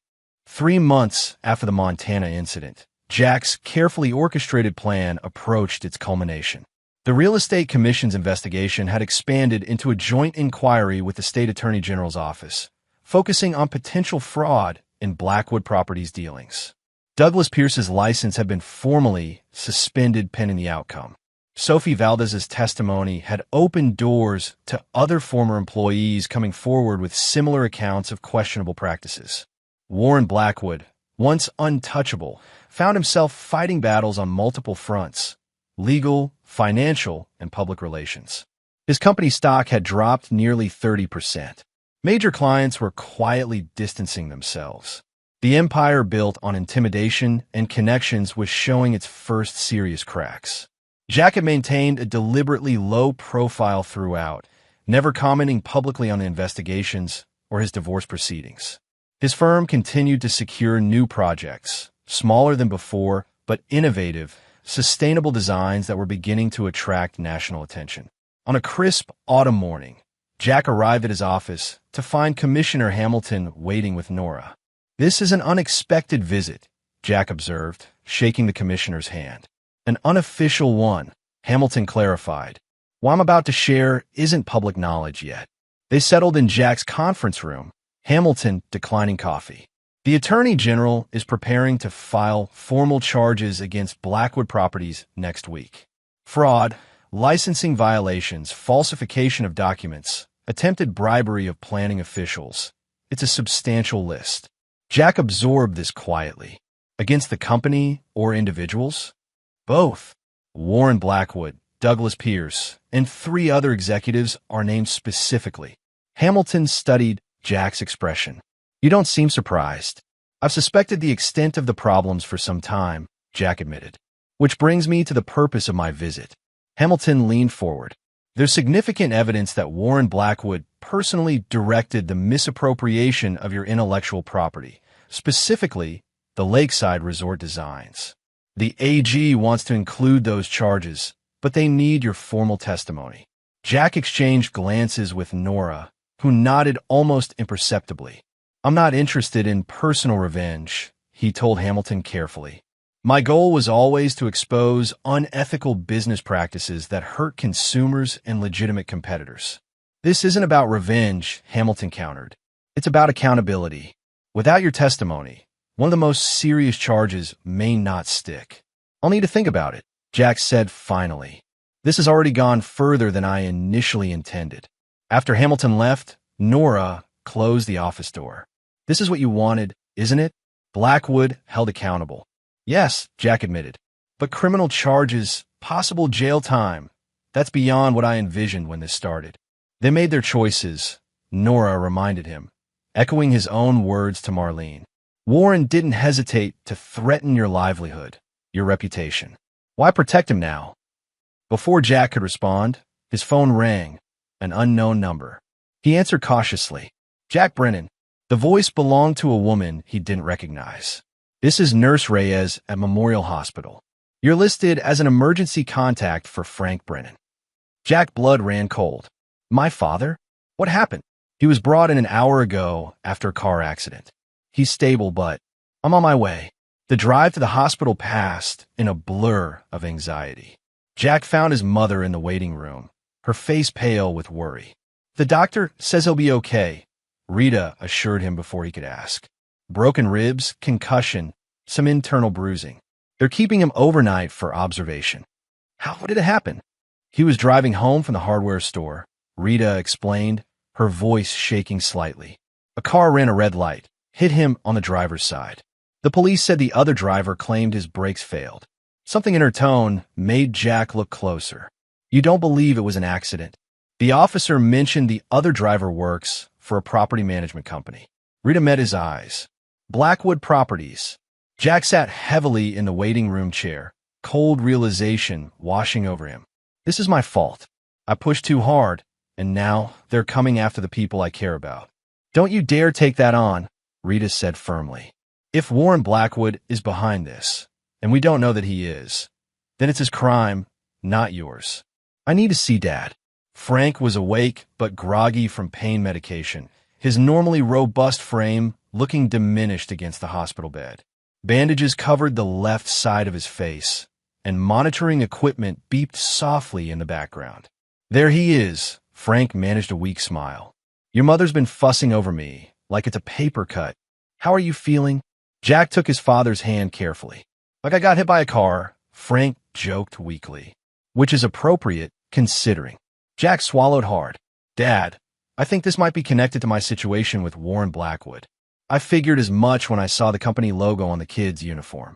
3 months after the Montana incident, Jack's carefully orchestrated plan approached its culmination. The Real Estate Commission's investigation had expanded into a joint inquiry with the State Attorney General's office, focusing on potential fraud in Blackwood Properties dealings. Douglas Pierce's license had been formally suspended pending the outcome. Sophie Valdez's testimony had opened doors to other former employees coming forward with similar accounts of questionable practices. Warren Blackwood, once untouchable, found himself fighting battles on multiple fronts: legal, financial, and public relations. His company stock had dropped nearly 30%. Major clients were quietly distancing themselves. The empire built on intimidation and connections was showing its first serious cracks. Jack had maintained a deliberately low profile throughout, never commenting publicly on the investigations or his divorce proceedings. His firm continued to secure new projects, smaller than before, but innovative, sustainable designs that were beginning to attract national attention. On a crisp autumn morning, Jack arrived at his office to find Commissioner Hamilton waiting with Nora. "This is an unexpected visit," Jack observed, shaking the commissioner's hand. "An unofficial one," Hamilton clarified. "What I'm about to share isn't public knowledge yet." They settled in Jack's conference room, Hamilton declining coffee. "The Attorney General is preparing to file formal charges against Blackwood Properties next week. Fraud, licensing violations, falsification of documents, attempted bribery of planning officials. It's a substantial list." Jack absorbed this quietly. Against the company or individuals? Both. Warren Blackwood, Douglas Pierce, and 3 other executives are named specifically. Hamilton studied Jack's expression. "You don't seem surprised." "I've suspected the extent of the problems for some time," Jack admitted. "Which brings me to the purpose of my visit." Hamilton leaned forward. "There's significant evidence that Warren Blackwood personally directed the misappropriation of your intellectual property, specifically the lakeside resort designs. The AG wants to include those charges, but they need your formal testimony." Jack exchanged glances with Nora, who nodded almost imperceptibly. "I'm not interested in personal revenge," he told Hamilton carefully. "My goal was always to expose unethical business practices that hurt consumers and legitimate competitors." "This isn't about revenge," Hamilton countered. "It's about accountability. Without your testimony, one of the most serious charges may not stick." "I'll need to think about it," Jack said finally. "This has already gone further than I initially intended." After Hamilton left, Nora closed the office door. "This is what you wanted, isn't it? Blackwood held accountable." "Yes," Jack admitted. "But criminal charges, possible jail time, that's beyond what I envisioned when this started." "They made their choices," Nora reminded him, echoing his own words to Marlene. "Warren didn't hesitate to threaten your livelihood, your reputation. Why protect him now?" Before Jack could respond, his phone rang, an unknown number. He answered cautiously. "Jack Brennan." The voice belonged to a woman he didn't recognize. "This is Nurse Reyes at Memorial Hospital. You're listed as an emergency contact for Frank Brennan." Jack's blood ran cold. "My father? What happened?" "He was brought in an hour ago after a car accident. He's stable, but I'm on my way." The drive to the hospital passed in a blur of anxiety. Jack found his mother in the waiting room, her face pale with worry. "The doctor says he'll be okay," Rita assured him before he could ask. "Broken ribs, concussion, some internal bruising. They're keeping him overnight for observation." "How did it happen?" "He was driving home from the hardware store," Rita explained, her voice shaking slightly. "A car ran a red light, hit him on the driver's side. The police said the other driver claimed his brakes failed." Something in her tone made Jack look closer. "You don't believe it was an accident?" The officer mentioned the other driver works for a property management company. Rita met his eyes. "Blackwood Properties." Jack sat heavily in the waiting room chair, cold realization washing over him. "This is my fault. I pushed too hard, and now they're coming after the people I care about." "Don't you dare take that on," Rita said firmly. "If Warren Blackwood is behind this, and we don't know that he is, then it's his crime, not yours." "I need to see Dad." Frank was awake but groggy from pain medication, his normally robust frame looking diminished against the hospital bed. Bandages covered the left side of his face, and monitoring equipment beeped softly in the background. "There he is," Frank managed a weak smile. "Your mother's been fussing over me, like it's a paper cut. How are you feeling?" Jack took his father's hand carefully. "Like I got hit by a car," Frank joked weakly. "Which is appropriate, considering." Jack swallowed hard. "Dad, I think this might be connected to my situation with Warren Blackwood. I figured as much when I saw the company logo on the kid's uniform."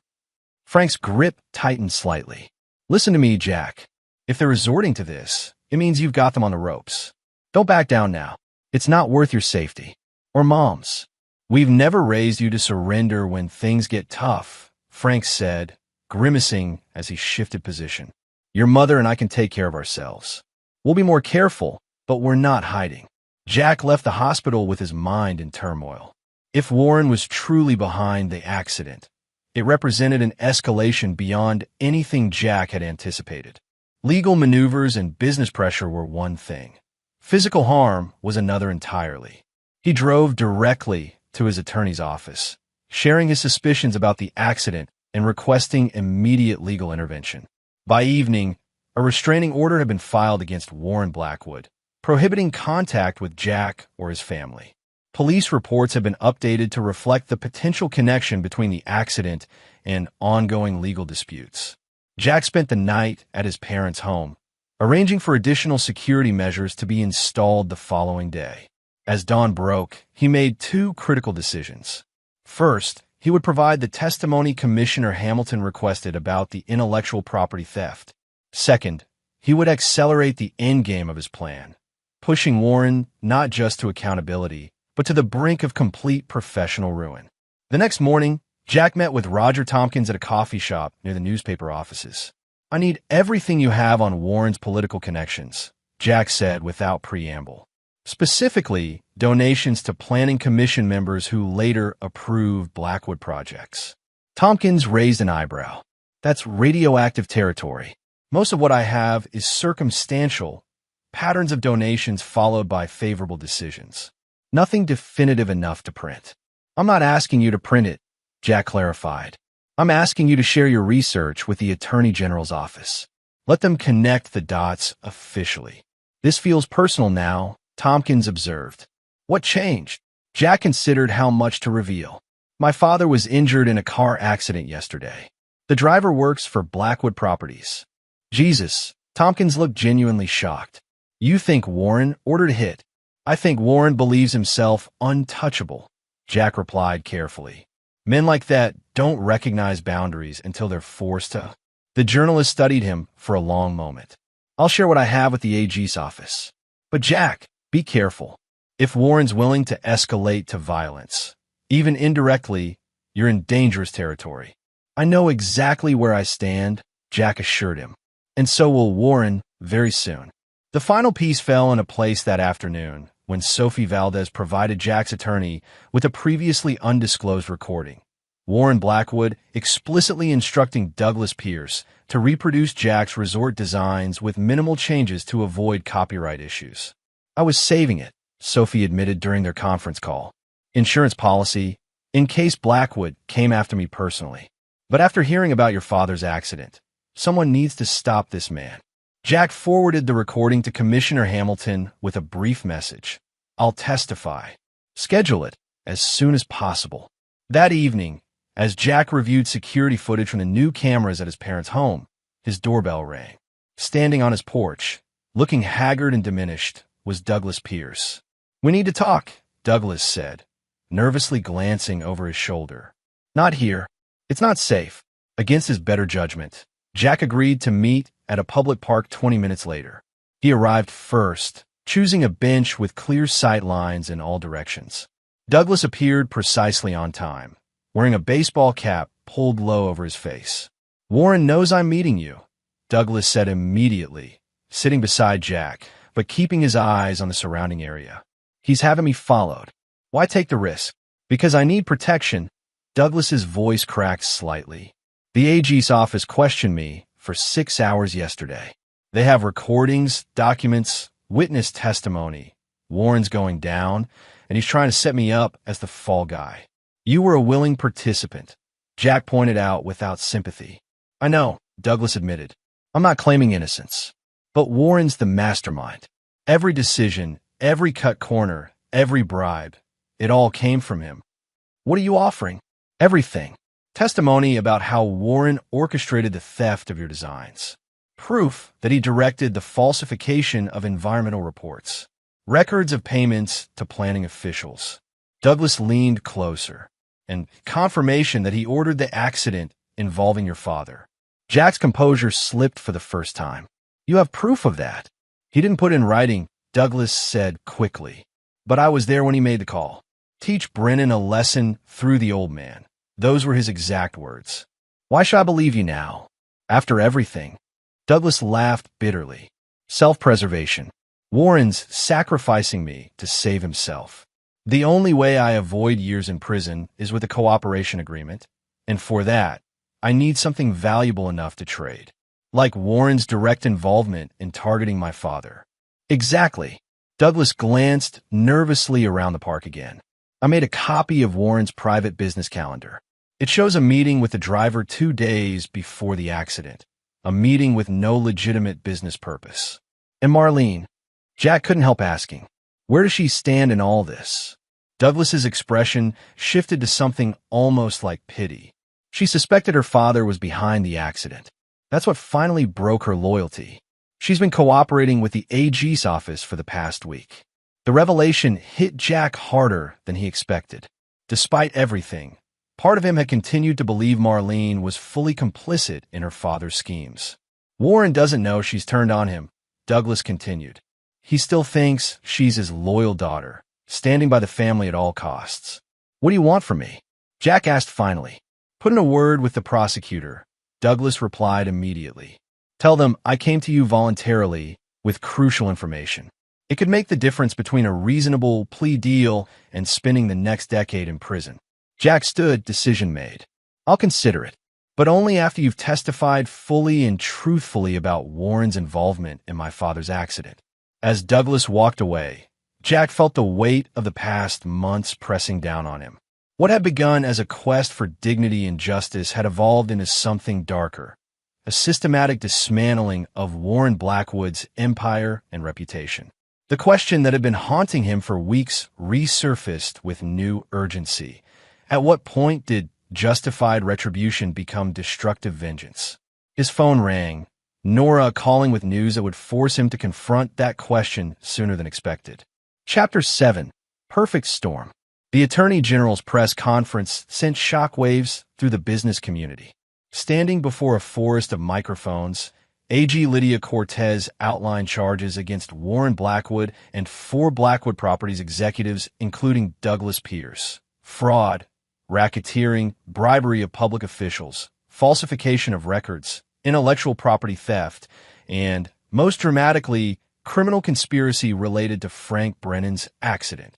Frank's grip tightened slightly. "Listen to me, Jack. If they're resorting to this, it means you've got them on the ropes. Don't back down now. It's not worth your safety. Or Mom's." "We've never raised you to surrender when things get tough," Frank said, grimacing as he shifted position. "Your mother and I can take care of ourselves. We'll be more careful, but we're not hiding." Jack left the hospital with his mind in turmoil. If Warren was truly behind the accident, it represented an escalation beyond anything Jack had anticipated. Legal maneuvers and business pressure were one thing. Physical harm was another entirely. He drove directly to his attorney's office, sharing his suspicions about the accident and requesting immediate legal intervention. By evening, a restraining order had been filed against Warren Blackwood, prohibiting contact with Jack or his family. Police reports have been updated to reflect the potential connection between the accident and ongoing legal disputes. Jack spent the night at his parents' home, arranging for additional security measures to be installed the following day. As dawn broke, he made two critical decisions. First, he would provide the testimony Commissioner Hamilton requested about the intellectual property theft. Second, he would accelerate the endgame of his plan, pushing Warren not just to accountability, but to the brink of complete professional ruin. The next morning, Jack met with Roger Tompkins at a coffee shop near the newspaper offices. "I need everything you have on Warren's political connections," Jack said without preamble. Specifically, donations to Planning Commission members who later approved Blackwood projects. Tompkins raised an eyebrow. "That's radioactive territory. Most of what I have is circumstantial, patterns of donations followed by favorable decisions. Nothing definitive enough to print." "I'm not asking you to print it," Jack clarified. "I'm asking you to share your research with the Attorney General's office. Let them connect the dots officially." "This feels personal now," Tompkins observed. "What changed?" Jack considered how much to reveal. "My father was injured in a car accident yesterday. The driver works for Blackwood Properties." "Jesus," Tompkins looked genuinely shocked. "You think Warren ordered a hit?" "I think Warren believes himself untouchable," Jack replied carefully. "Men like that don't recognize boundaries until they're forced to." The journalist studied him for a long moment. "I'll share what I have with the AG's office." "But Jack, be careful. If Warren's willing to escalate to violence, even indirectly, you're in dangerous territory." "I know exactly where I stand," Jack assured him. "And so will Warren very soon." The final piece fell into place that afternoon when Sophie Valdez provided Jack's attorney with a previously undisclosed recording. Warren Blackwood explicitly instructing Douglas Pierce to reproduce Jack's resort designs with minimal changes to avoid copyright issues. "I was saving it," Sophie admitted during their conference call. "Insurance policy, in case Blackwood came after me personally. But after hearing about your father's accident, someone needs to stop this man." Jack forwarded the recording to Commissioner Hamilton with a brief message. "I'll testify. Schedule it as soon as possible." That evening, as Jack reviewed security footage from the new cameras at his parents' home, his doorbell rang. Standing on his porch, looking haggard and diminished, was Douglas Pierce. "We need to talk," Douglas said, nervously glancing over his shoulder. "Not here. It's not safe." Against his better judgment, Jack agreed to meet at a public park 20 minutes later. He arrived first, choosing a bench with clear sight lines in all directions. Douglas appeared precisely on time, wearing a baseball cap pulled low over his face. "Warren knows I'm meeting you," Douglas said immediately, sitting beside Jack, but keeping his eyes on the surrounding area. "He's having me followed. Why take the risk?" "Because I need protection." Douglas's voice cracked slightly. "The AG's office questioned me for 6 hours yesterday. They have recordings, documents, witness testimony. Warren's going down, and he's trying to set me up as the fall guy." "You were a willing participant," Jack pointed out without sympathy. "I know," Douglas admitted. "I'm not claiming innocence. But Warren's the mastermind. Every decision, every cut corner, every bribe, it all came from him." "What are you offering?" "Everything. Testimony about how Warren orchestrated the theft of your designs. Proof that he directed the falsification of environmental reports. Records of payments to planning officials." Douglas leaned closer. "And confirmation that he ordered the accident involving your father." Jack's composure slipped for the first time. "You have proof of that?" "He didn't put in writing," Douglas said quickly. "But I was there when he made the call. Teach Brennan a lesson through the old man." Those were his exact words. "Why should I believe you now? After everything?" Douglas laughed bitterly. "Self-preservation. Warren's sacrificing me to save himself. The only way I avoid years in prison is with a cooperation agreement, and for that, I need something valuable enough to trade. Like Warren's direct involvement in targeting my father. Exactly. Douglas glanced nervously around the park again. I made a copy of Warren's private business calendar. It shows a meeting with the driver 2 days before the accident. A meeting with no legitimate business purpose. And Marlene? Jack couldn't help asking, where does she stand in all this? Douglas's expression shifted to something almost like pity. She suspected her father was behind the accident. That's what finally broke her loyalty. She's been cooperating with the AG's office for the past week. The revelation hit Jack harder than he expected. Despite everything, part of him had continued to believe Marlene was fully complicit in her father's schemes. Warren doesn't know she's turned on him, Douglas continued. He still thinks she's his loyal daughter, standing by the family at all costs. What do you want from me? Jack asked finally. Put in a word with the prosecutor. Douglas replied immediately. Tell them I came to you voluntarily with crucial information. It could make the difference between a reasonable plea deal and spending the next decade in prison. Jack stood, decision made. I'll consider it, but only after you've testified fully and truthfully about Warren's involvement in my father's accident. As Douglas walked away, Jack felt the weight of the past months pressing down on him. What had begun as a quest for dignity and justice had evolved into something darker, a systematic dismantling of Warren Blackwood's empire and reputation. The question that had been haunting him for weeks resurfaced with new urgency. At what point did justified retribution become destructive vengeance? His phone rang, Nora calling with news that would force him to confront that question sooner than expected. Chapter 7. Perfect Storm. The Attorney General's press conference sent shockwaves through the business community. Standing before a forest of microphones, AG Lydia Cortez outlined charges against Warren Blackwood and 4 Blackwood Properties executives, including Douglas Pierce. Fraud, racketeering, bribery of public officials, falsification of records, intellectual property theft, and, most dramatically, criminal conspiracy related to Frank Brennan's accident.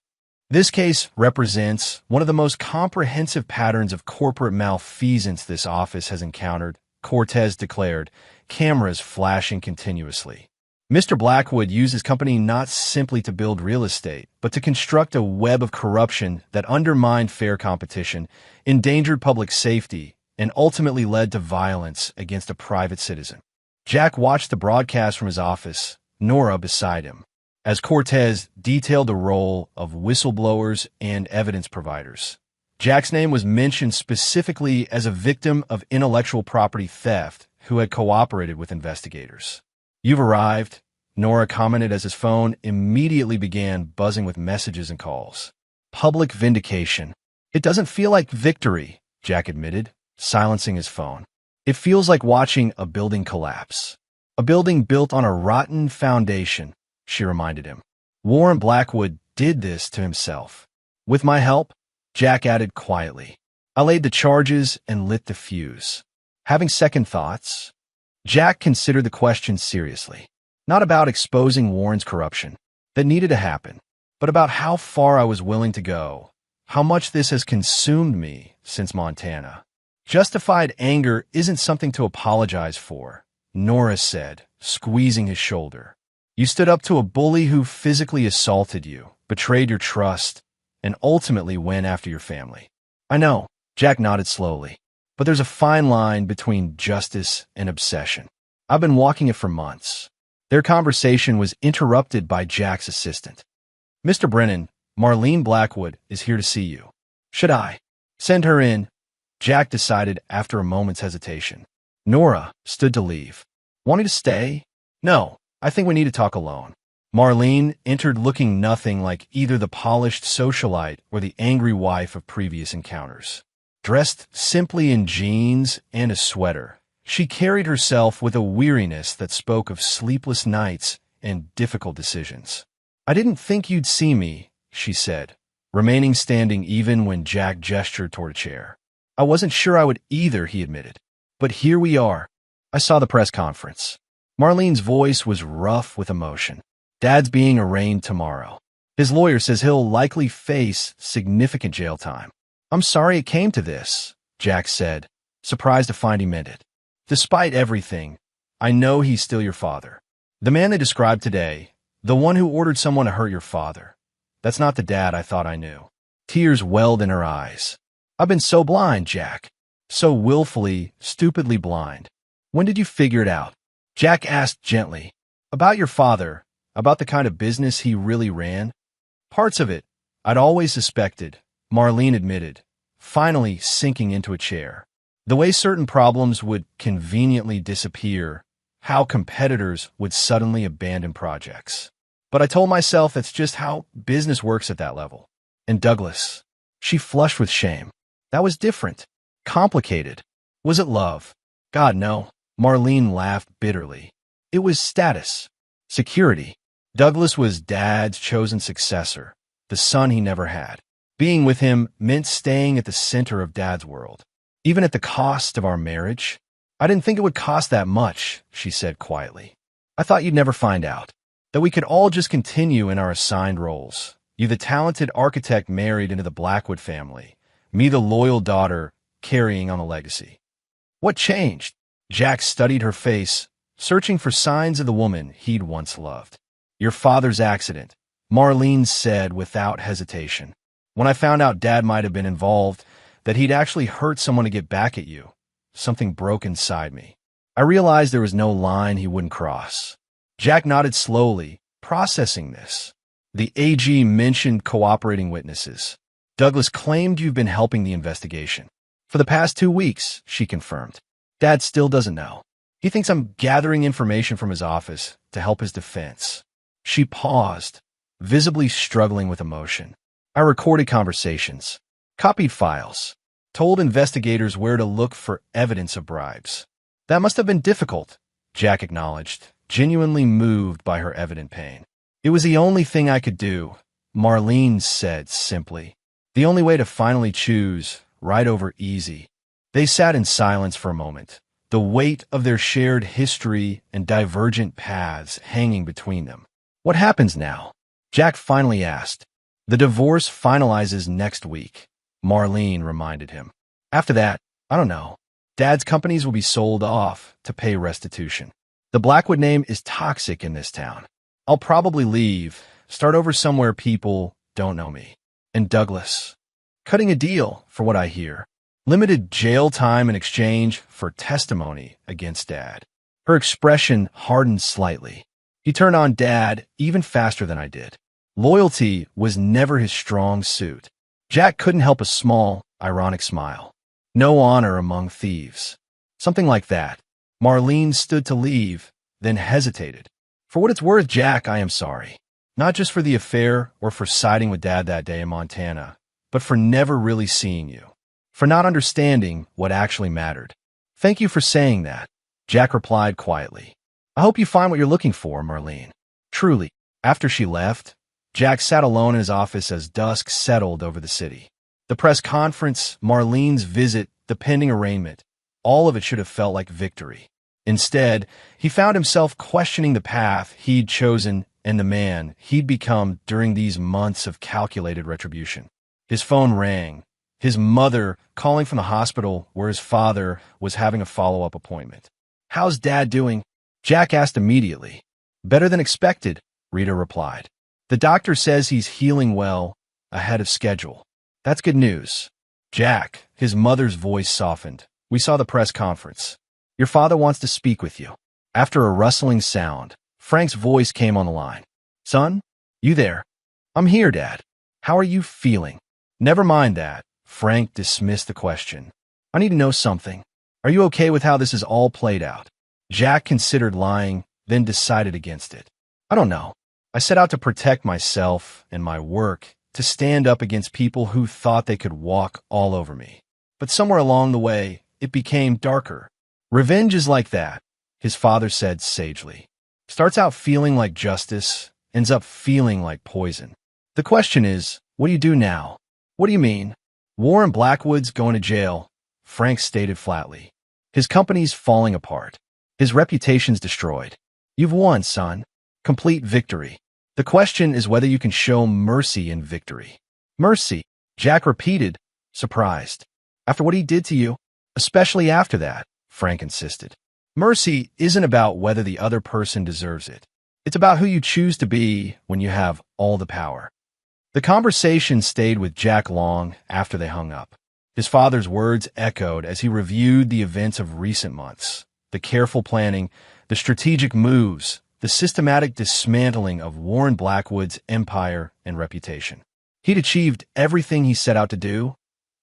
This case represents one of the most comprehensive patterns of corporate malfeasance this office has encountered, Cortez declared, cameras flashing continuously. Mr. Blackwood used his company not simply to build real estate, but to construct a web of corruption that undermined fair competition, endangered public safety, and ultimately led to violence against a private citizen. Jack watched the broadcast from his office, Nora beside him, as Cortez detailed the role of whistleblowers and evidence providers. Jack's name was mentioned specifically as a victim of intellectual property theft who had cooperated with investigators. You've arrived, Nora commented as his phone immediately began buzzing with messages and calls. Public vindication. It doesn't feel like victory, Jack admitted, silencing his phone. It feels like watching a building collapse. A building built on a rotten foundation, she reminded him. Warren Blackwood did this to himself. With my help, Jack added quietly. I laid the charges and lit the fuse. Having second thoughts, Jack considered the question seriously. Not about exposing Warren's corruption, that needed to happen, but about how far I was willing to go, how much this has consumed me since Montana. Justified anger isn't something to apologize for, Nora said, squeezing his shoulder. You stood up to a bully who physically assaulted you, betrayed your trust, and ultimately went after your family. I know, Jack nodded slowly, but there's a fine line between justice and obsession. I've been walking it for months. Their conversation was interrupted by Jack's assistant. Mr. Brennan, Marlene Blackwood is here to see you. Should I send her in? Jack decided after a moment's hesitation. Nora stood to leave. Wanting to stay? No, I think we need to talk alone. Marlene entered looking nothing like either the polished socialite or the angry wife of previous encounters. Dressed simply in jeans and a sweater, she carried herself with a weariness that spoke of sleepless nights and difficult decisions. I didn't think you'd see me, she said, remaining standing even when Jack gestured toward a chair. I wasn't sure I would either, he admitted. But here we are. I saw the press conference. Marlene's voice was rough with emotion. Dad's being arraigned tomorrow. His lawyer says he'll likely face significant jail time. I'm sorry it came to this, Jack said, surprised to find he meant it. Despite everything, I know he's still your father. The man they described today, the one who ordered someone to hurt your father. That's not the dad I thought I knew. Tears welled in her eyes. I've been so blind, Jack. So willfully, stupidly blind. When did you figure it out? Jack asked gently. About your father, about the kind of business he really ran? Parts of it, I'd always suspected, Marlene admitted, finally sinking into a chair. The way certain problems would conveniently disappear, how competitors would suddenly abandon projects. But I told myself that's just how business works at that level. And Douglas, she flushed with shame. That was different. Complicated. Was it love? God, no. Marlene laughed bitterly. It was status. Security. Douglas was Dad's chosen successor, the son he never had. Being with him meant staying at the center of Dad's world. Even at the cost of our marriage? I didn't think it would cost that much, she said quietly. I thought you'd never find out. That we could all just continue in our assigned roles. You the talented architect married into the Blackwood family. Me the loyal daughter carrying on the legacy. What changed? Jack studied her face, searching for signs of the woman he'd once loved. Your father's accident, Marlene said without hesitation. When I found out Dad might have been involved, that he'd actually hurt someone to get back at you, something broke inside me. I realized there was no line he wouldn't cross. Jack nodded slowly, processing this. The AG mentioned cooperating witnesses. Douglas claimed you've been helping the investigation. For the past 2 weeks, she confirmed. Dad still doesn't know. He thinks I'm gathering information from his office to help his defense. She paused, visibly struggling with emotion. I recorded conversations, copied files, told investigators where to look for evidence of bribes. That must have been difficult, Jack acknowledged, genuinely moved by her evident pain. It was the only thing I could do, Marlene said simply. The only way to finally choose, right over easy. They sat in silence for a moment, the weight of their shared history and divergent paths hanging between them. What happens now? Jack finally asked. The divorce finalizes next week, Marlene reminded him. After that, I don't know. Dad's companies will be sold off to pay restitution. The Blackwood name is toxic in this town. I'll probably leave, start over somewhere people don't know me. And Douglas, cutting a deal for what I hear. Limited jail time in exchange for testimony against Dad. Her expression hardened slightly. He turned on Dad even faster than I did. Loyalty was never his strong suit. Jack couldn't help a small, ironic smile. No honor among thieves. Something like that. Marlene stood to leave, then hesitated. For what it's worth, Jack, I am sorry. Not just for the affair or for siding with Dad that day in Montana, but for never really seeing you. For not understanding what actually mattered. Thank you for saying that, Jack replied quietly. I hope you find what you're looking for, Marlene. Truly. After she left, Jack sat alone in his office as dusk settled over the city. The press conference, Marlene's visit, the pending arraignment, all of it should have felt like victory. Instead, he found himself questioning the path he'd chosen and the man he'd become during these months of calculated retribution. His phone rang. His mother calling from the hospital where his father was having a follow-up appointment. How's Dad doing? Jack asked immediately. Better than expected, Rita replied. The doctor says he's healing well, ahead of schedule. That's good news. Jack, his mother's voice softened. We saw the press conference. Your father wants to speak with you. After a rustling sound, Frank's voice came on the line. Son, you there? I'm here, Dad. How are you feeling? Never mind that. Frank dismissed the question. I need to know something. Are you okay with how this is all played out? Jack considered lying, then decided against it. I don't know. I set out to protect myself and my work, to stand up against people who thought they could walk all over me. But somewhere along the way, it became darker. Revenge is like that, his father said sagely. Starts out feeling like justice, ends up feeling like poison. The question is, what do you do now? What do you mean? Warren Blackwood's going to jail, Frank stated flatly. His company's falling apart. His reputation's destroyed. You've won, son. Complete victory. The question is whether you can show mercy in victory. Mercy, Jack repeated, surprised. After what he did to you? Especially after that, Frank insisted. Mercy isn't about whether the other person deserves it. It's about who you choose to be when you have all the power. The conversation stayed with Jack long after they hung up. His father's words echoed as he reviewed the events of recent months, the careful planning, the strategic moves, the systematic dismantling of Warren Blackwood's empire and reputation. He'd achieved everything he set out to do,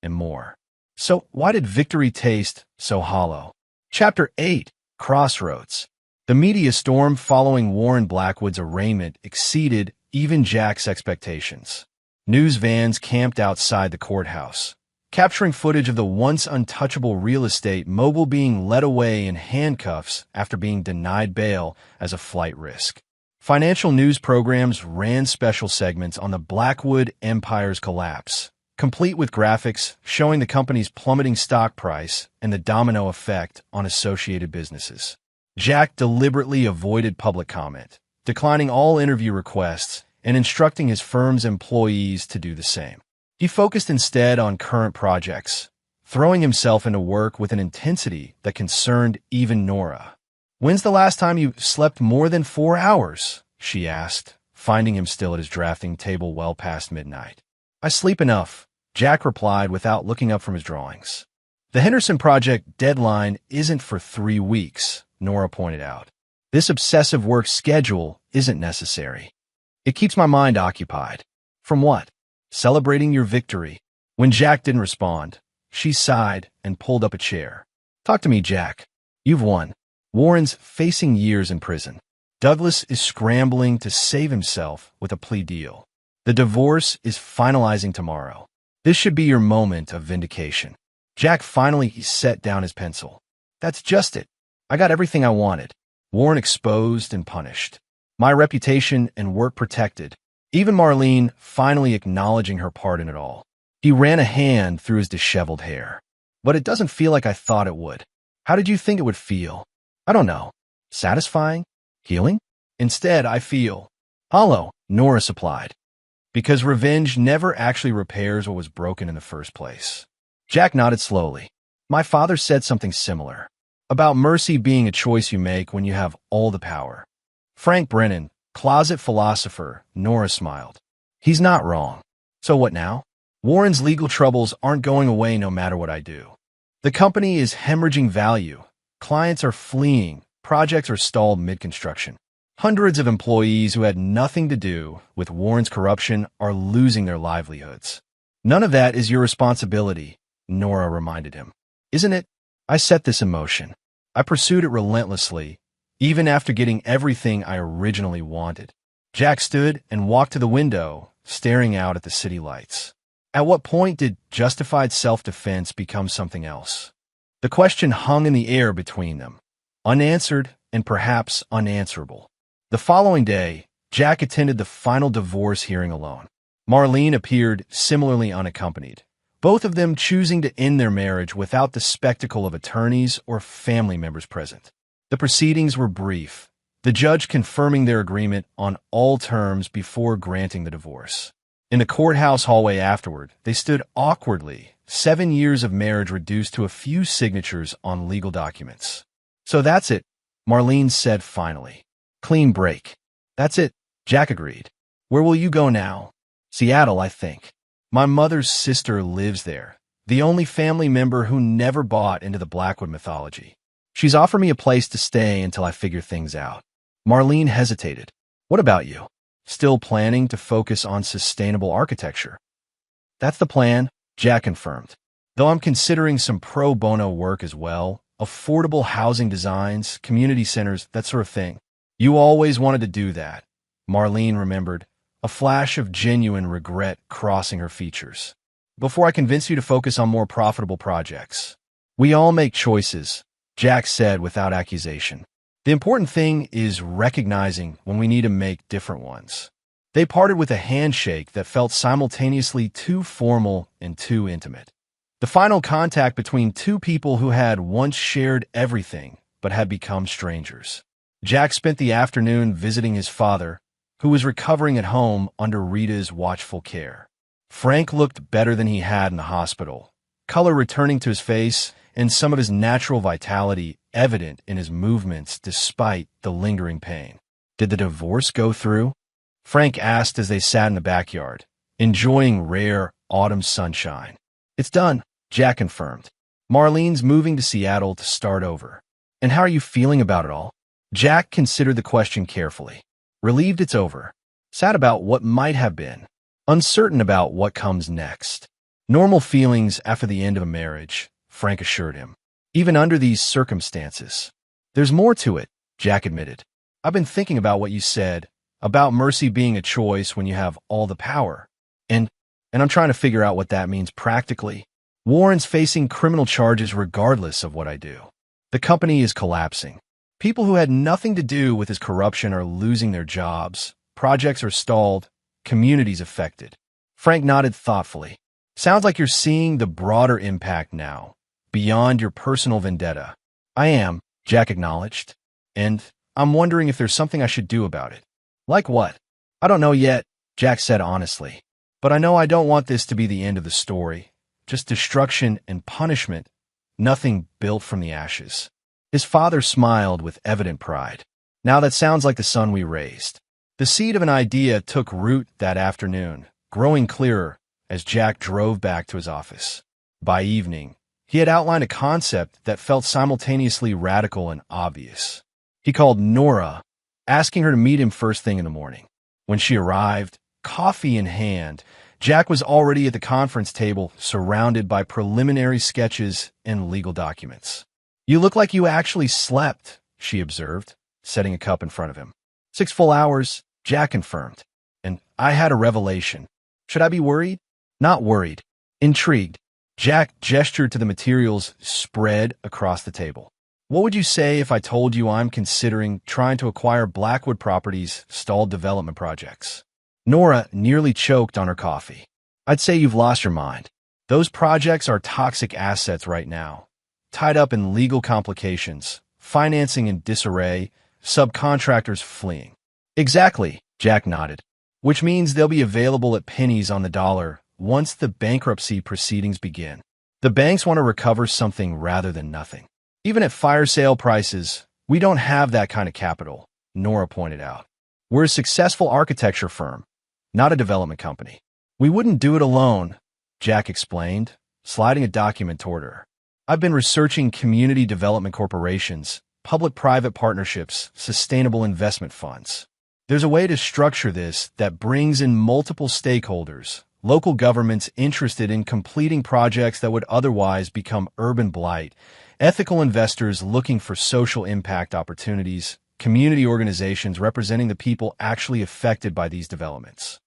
and more. So why did victory taste so hollow? Chapter 8, Crossroads. The media storm following Warren Blackwood's arraignment exceeded even Jack's expectations. News vans camped outside the courthouse, capturing footage of the once untouchable real estate mogul being led away in handcuffs after being denied bail as a flight risk. Financial news programs ran special segments on the Blackwood empire's collapse, complete with graphics showing the company's plummeting stock price and the domino effect on associated businesses. Jack deliberately avoided public comment, declining all interview requests and instructing his firm's employees to do the same. He focused instead on current projects, throwing himself into work with an intensity that concerned even Nora. "When's the last time you slept more than 4 hours?" she asked, finding him still at his drafting table well past midnight. "I sleep enough," Jack replied without looking up from his drawings. "The Henderson project deadline isn't for 3 weeks," Nora pointed out. "This obsessive work schedule isn't necessary. It keeps my mind occupied." "From what?" "Celebrating your victory." When Jack didn't respond, she sighed and pulled up a chair. "Talk to me, Jack. You've won. Warren's facing years in prison. Douglas is scrambling to save himself with a plea deal. The divorce is finalizing tomorrow. This should be your moment of vindication." Jack finally set down his pencil. "That's just it. I got everything I wanted. Warren exposed and punished. My reputation and work protected. Even Marlene finally acknowledging her part in it all." He ran a hand through his disheveled hair. "But it doesn't feel like I thought it would. How did you think it would feel?" "I don't know. Satisfying? Healing? Instead, I feel hollow," Nora supplied. "Because revenge never actually repairs what was broken in the first place." Jack nodded slowly. "My father said something similar. About mercy being a choice you make when you have all the power." Frank Brennan, closet philosopher, Nora smiled. "He's not wrong. So what now? Warren's legal troubles aren't going away no matter what I do. The company is hemorrhaging value. Clients are fleeing. Projects are stalled mid-construction. Hundreds of employees who had nothing to do with Warren's corruption are losing their livelihoods. None of that is your responsibility," Nora reminded him. "Isn't it? I set this in motion. I pursued it relentlessly, even after getting everything I originally wanted." Jack stood and walked to the window, staring out at the city lights. At what point did justified self-defense become something else? The question hung in the air between them, unanswered and perhaps unanswerable. The following day, Jack attended the final divorce hearing alone. Marlene appeared similarly unaccompanied, both of them choosing to end their marriage without the spectacle of attorneys or family members present. The proceedings were brief, the judge confirming their agreement on all terms before granting the divorce. In the courthouse hallway afterward, they stood awkwardly, 7 years of marriage reduced to a few signatures on legal documents. "So that's it," Marlene said finally. "Clean break." "That's it," Jack agreed. "Where will you go now?" "Seattle, I think. My mother's sister lives there, the only family member who never bought into the Blackwood mythology. She's offered me a place to stay until I figure things out." Marlene hesitated. "What about you? Still planning to focus on sustainable architecture?" "That's the plan," Jack confirmed. "Though I'm considering some pro bono work as well, affordable housing designs, community centers, that sort of thing." "You always wanted to do that," Marlene remembered, a flash of genuine regret crossing her features. "Before I convince you to focus on more profitable projects." "We all make choices," Jack said without accusation. "The important thing is recognizing when we need to make different ones." They parted with a handshake that felt simultaneously too formal and too intimate. The final contact between two people who had once shared everything but had become strangers. Jack spent the afternoon visiting his father, who was recovering at home under Rita's watchful care. Frank looked better than he had in the hospital, color returning to his face and some of his natural vitality evident in his movements despite the lingering pain. "Did the divorce go through?" Frank asked as they sat in the backyard, enjoying rare autumn sunshine. "It's done," Jack confirmed. "Marlene's moving to Seattle to start over." "And how are you feeling about it all?" Jack considered the question carefully. Relieved it's over. Sad about what might have been. Uncertain about what comes next. Normal feelings after the end of a marriage, Frank assured him. Even under these circumstances. "There's more to it," Jack admitted. "I've been thinking about what you said, about mercy being a choice when you have all the power. And I'm trying to figure out what that means practically. Warren's facing criminal charges regardless of what I do. The company is collapsing. People who had nothing to do with his corruption are losing their jobs. Projects are stalled. Communities affected." Frank nodded thoughtfully. "Sounds like you're seeing the broader impact now, beyond your personal vendetta." "I am," Jack acknowledged. "And I'm wondering if there's something I should do about it." "Like what?" "I don't know yet," Jack said honestly. "But I know I don't want this to be the end of the story. Just destruction and punishment, nothing built from the ashes." His father smiled with evident pride. "Now that sounds like the son we raised." The seed of an idea took root that afternoon, growing clearer as Jack drove back to his office. By evening, he had outlined a concept that felt simultaneously radical and obvious. He called Nora, asking her to meet him first thing in the morning. When she arrived, coffee in hand, Jack was already at the conference table, surrounded by preliminary sketches and legal documents. "You look like you actually slept," she observed, setting a cup in front of him. 6 full hours, Jack confirmed. "And I had a revelation. Should I be worried?" "Not worried. Intrigued." Jack gestured to the materials spread across the table. "What would you say if I told you I'm considering trying to acquire Blackwood Properties' stalled development projects?" Nora nearly choked on her coffee. "I'd say you've lost your mind. Those projects are toxic assets right now, tied up in legal complications, financing in disarray, subcontractors fleeing." "Exactly," Jack nodded. "Which means they'll be available at pennies on the dollar once the bankruptcy proceedings begin. The banks want to recover something rather than nothing. Even at fire sale prices, we don't have that kind of capital," Nora pointed out. "We're a successful architecture firm, not a development company." "We wouldn't do it alone," Jack explained, sliding a document toward her. "I've been researching community development corporations, public-private partnerships, sustainable investment funds. There's a way to structure this that brings in multiple stakeholders, local governments interested in completing projects that would otherwise become urban blight, ethical investors looking for social impact opportunities, community organizations representing the people actually affected by these developments.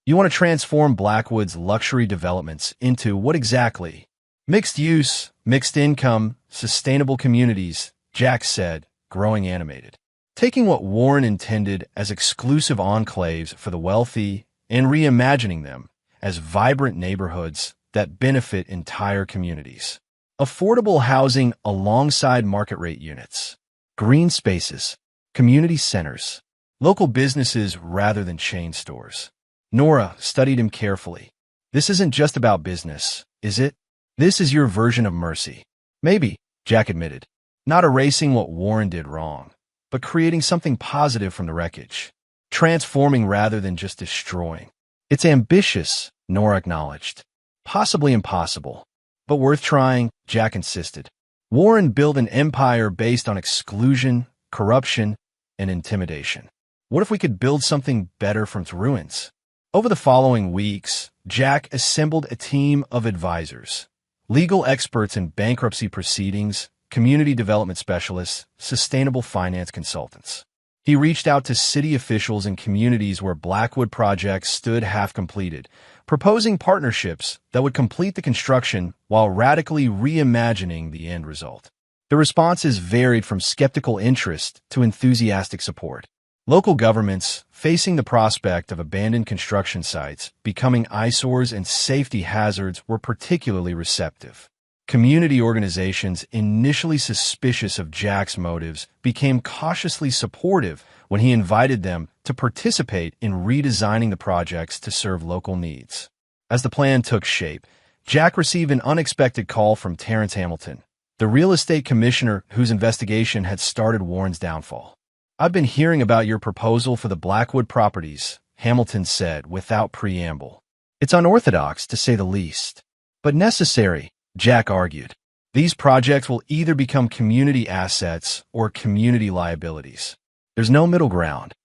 You want to transform Blackwood's luxury developments into what exactly?" "Mixed use, mixed income, sustainable communities," Jack said, growing animated. "Taking what Warren intended as exclusive enclaves for the wealthy and reimagining them as vibrant neighborhoods that benefit entire communities. Affordable housing alongside market rate units. Green spaces. Community centers. Local businesses rather than chain stores." Nora studied him carefully. "This isn't just about business, is it? This is your version of mercy." "Maybe," Jack admitted. "Not erasing what Warren did wrong, but creating something positive from the wreckage. Transforming rather than just destroying." "It's ambitious," Nora acknowledged. "Possibly impossible, but worth trying," Jack insisted. "Warren built an empire based on exclusion, corruption, and intimidation. What if we could build something better from its ruins?" Over the following weeks, Jack assembled a team of advisors, legal experts in bankruptcy proceedings, community development specialists, sustainable finance consultants. He reached out to city officials in communities where Blackwood projects stood half-completed, proposing partnerships that would complete the construction while radically reimagining the end result. The responses varied from skeptical interest to enthusiastic support. Local governments, facing the prospect of abandoned construction sites becoming eyesores and safety hazards, were particularly receptive. Community organizations, initially suspicious of Jack's motives, became cautiously supportive, when he invited them to participate in redesigning the projects to serve local needs. As the plan took shape, Jack received an unexpected call from Terrence Hamilton, the real estate commissioner whose investigation had started Warren's downfall. "I've been hearing about your proposal for the Blackwood properties," Hamilton said without preamble. "It's unorthodox, to say the least, but necessary," Jack argued. "These projects will either become community assets or community liabilities. There's no middle ground."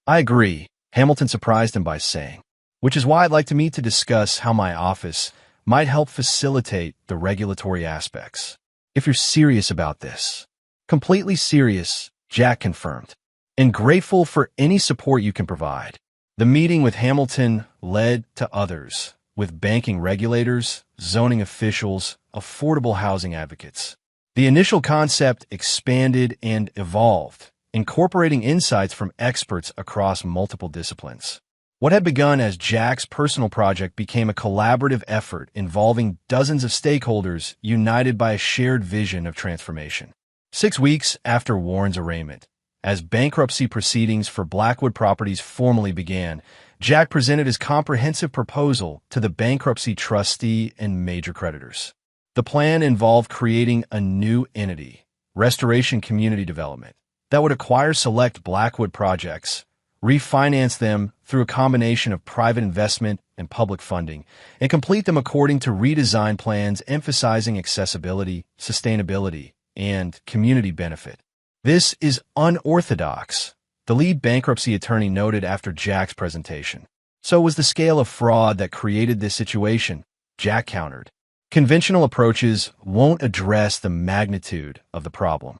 "I agree," Hamilton surprised him by saying, "which is why I'd like to meet to discuss how my office might help facilitate the regulatory aspects. If you're serious about this." "Completely serious," Jack confirmed, "and grateful for any support you can provide." The meeting with Hamilton led to others, with banking regulators, zoning officials, affordable housing advocates. The initial concept expanded and evolved, incorporating insights from experts across multiple disciplines. What had begun as Jack's personal project became a collaborative effort involving dozens of stakeholders united by a shared vision of transformation. 6 weeks after Warren's arraignment, as bankruptcy proceedings for Blackwood Properties formally began, Jack presented his comprehensive proposal to the bankruptcy trustee and major creditors. The plan involved creating a new entity, Restoration Community Development, that would acquire select Blackwood projects, refinance them through a combination of private investment and public funding, and complete them according to redesigned plans emphasizing accessibility, sustainability, and community benefit. "This is unorthodox," the lead bankruptcy attorney noted after Jack's presentation. "So was the scale of fraud that created this situation," Jack countered. "Conventional approaches won't address the magnitude of the problem.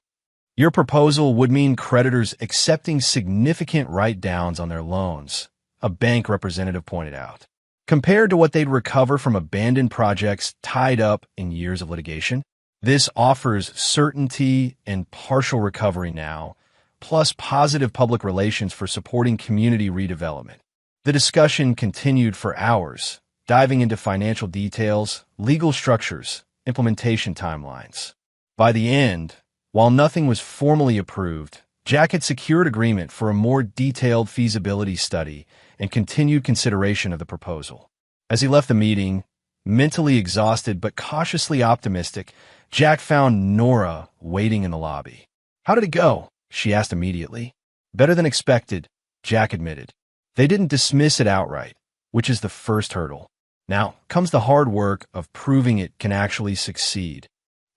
Your proposal would mean creditors accepting significant write-downs on their loans," a bank representative pointed out, "compared to what they'd recover from abandoned projects tied up in years of litigation. This offers certainty and partial recovery now, plus positive public relations for supporting community redevelopment." The discussion continued for hours, diving into financial details, legal structures, implementation timelines. By the end, while nothing was formally approved, Jack had secured agreement for a more detailed feasibility study and continued consideration of the proposal. As he left the meeting, mentally exhausted but cautiously optimistic, Jack found Nora waiting in the lobby. "How did it go?" she asked immediately. "Better than expected," Jack admitted. "They didn't dismiss it outright, which is the first hurdle. Now comes the hard work of proving it can actually succeed."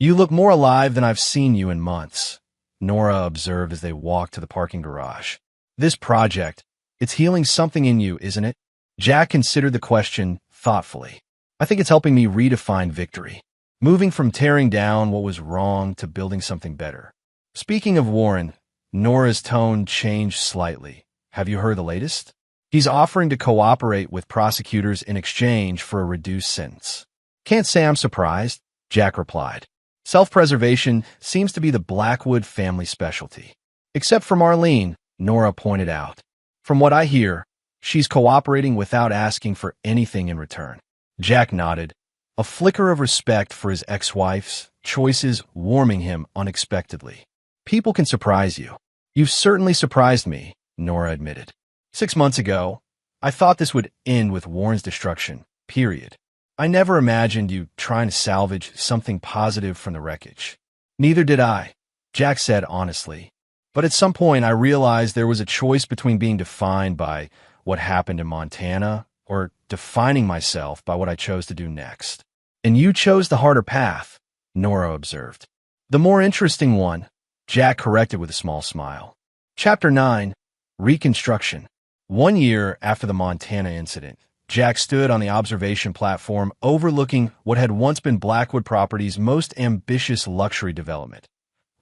"You look more alive than I've seen you in months," Nora observed as they walked to the parking garage. "This project, it's healing something in you, isn't it?" Jack considered the question thoughtfully. "I think it's helping me redefine victory, moving from tearing down what was wrong to building something better." Speaking of Warren, Nora's tone changed slightly. "Have you heard the latest? He's offering to cooperate with prosecutors in exchange for a reduced sentence." "Can't say I'm surprised," Jack replied. "Self-preservation seems to be the Blackwood family specialty." "Except for Marlene," Nora pointed out. "From what I hear, she's cooperating without asking for anything in return." Jack nodded, a flicker of respect for his ex-wife's choices warming him unexpectedly. "People can surprise you." "You've certainly surprised me," Nora admitted. 6 months ago, I thought this would end with Warren's destruction, period. I never imagined you trying to salvage something positive from the wreckage." "Neither did I," Jack said honestly. "But at some point I realized there was a choice between being defined by what happened in Montana or defining myself by what I chose to do next." "And you chose the harder path," Nora observed. "The more interesting one," Jack corrected with a small smile. Chapter 9, Reconstruction. 1 year after the Montana incident, Jack stood on the observation platform overlooking what had once been Blackwood Properties' most ambitious luxury development.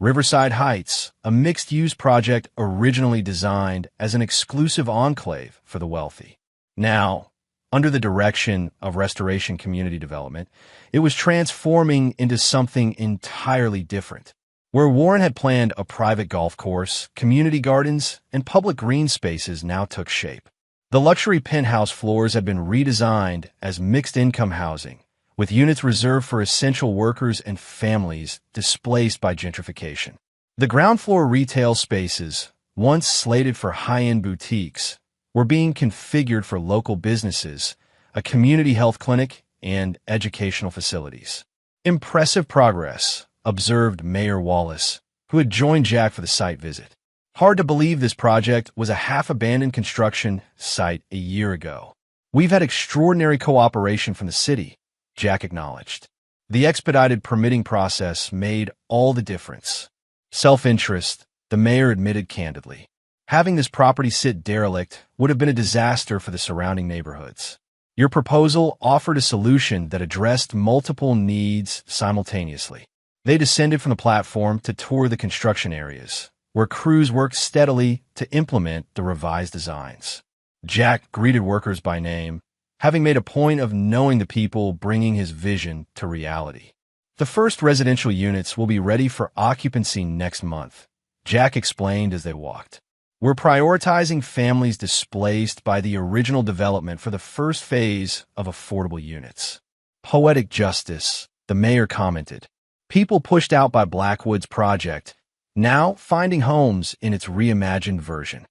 Riverside Heights, a mixed-use project originally designed as an exclusive enclave for the wealthy. Now, under the direction of Restoration Community Development, it was transforming into something entirely different. Where Warren had planned a private golf course, community gardens, and public green spaces now took shape. The luxury penthouse floors had been redesigned as mixed-income housing, with units reserved for essential workers and families displaced by gentrification. The ground floor retail spaces, once slated for high-end boutiques, were being configured for local businesses, a community health clinic, and educational facilities. Impressive progress, observed Mayor Wallace, who had joined Jack for the site visit. Hard to believe this project was a half-abandoned construction site a year ago. We've had extraordinary cooperation from the city, Jack acknowledged. The expedited permitting process made all the difference. Self-interest, the mayor admitted candidly. Having this property sit derelict would have been a disaster for the surrounding neighborhoods. Your proposal offered a solution that addressed multiple needs simultaneously. They descended from the platform to tour the construction areas, where crews worked steadily to implement the revised designs. Jack greeted workers by name, having made a point of knowing the people bringing his vision to reality. The first residential units will be ready for occupancy next month, Jack explained as they walked. We're prioritizing families displaced by the original development for the first phase of affordable units. Poetic justice, the mayor commented. People pushed out by Blackwood's project, now finding homes in its reimagined version.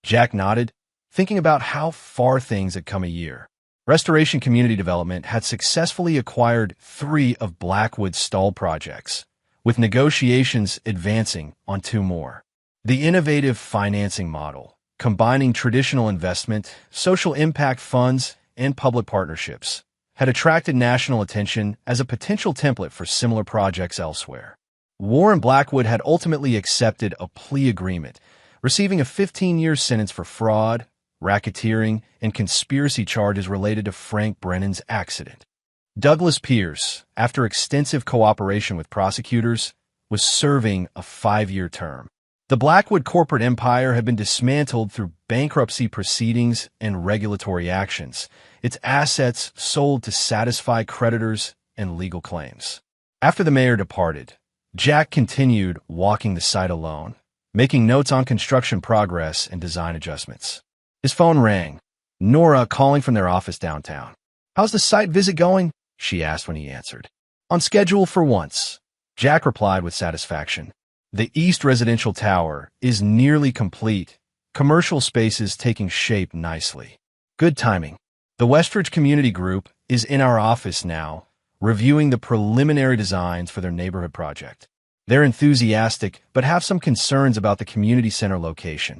Jack nodded, thinking about how far things had come a year. Restoration Community Development had successfully acquired 3 of Blackwood's stalled projects, with negotiations advancing on 2 more. The innovative financing model, combining traditional investment, social impact funds, and public partnerships, had attracted national attention as a potential template for similar projects elsewhere. Warren Blackwood had ultimately accepted a plea agreement, receiving a 15-year sentence for fraud, racketeering, and conspiracy charges related to Frank Brennan's accident. Douglas Pierce, after extensive cooperation with prosecutors, was serving a 5-year term. The Blackwood corporate empire had been dismantled through bankruptcy proceedings and regulatory actions, its assets sold to satisfy creditors and legal claims. After the mayor departed, Jack continued walking the site alone, making notes on construction progress and design adjustments. His phone rang. Nora calling from their office downtown. "How's the site visit going?" she asked when he answered. "On schedule for once," Jack replied with satisfaction. The East Residential Tower is nearly complete, commercial spaces taking shape nicely. Good timing. The Westridge Community Group is in our office now, reviewing the preliminary designs for their neighborhood project. They're enthusiastic, but have some concerns about the community center location.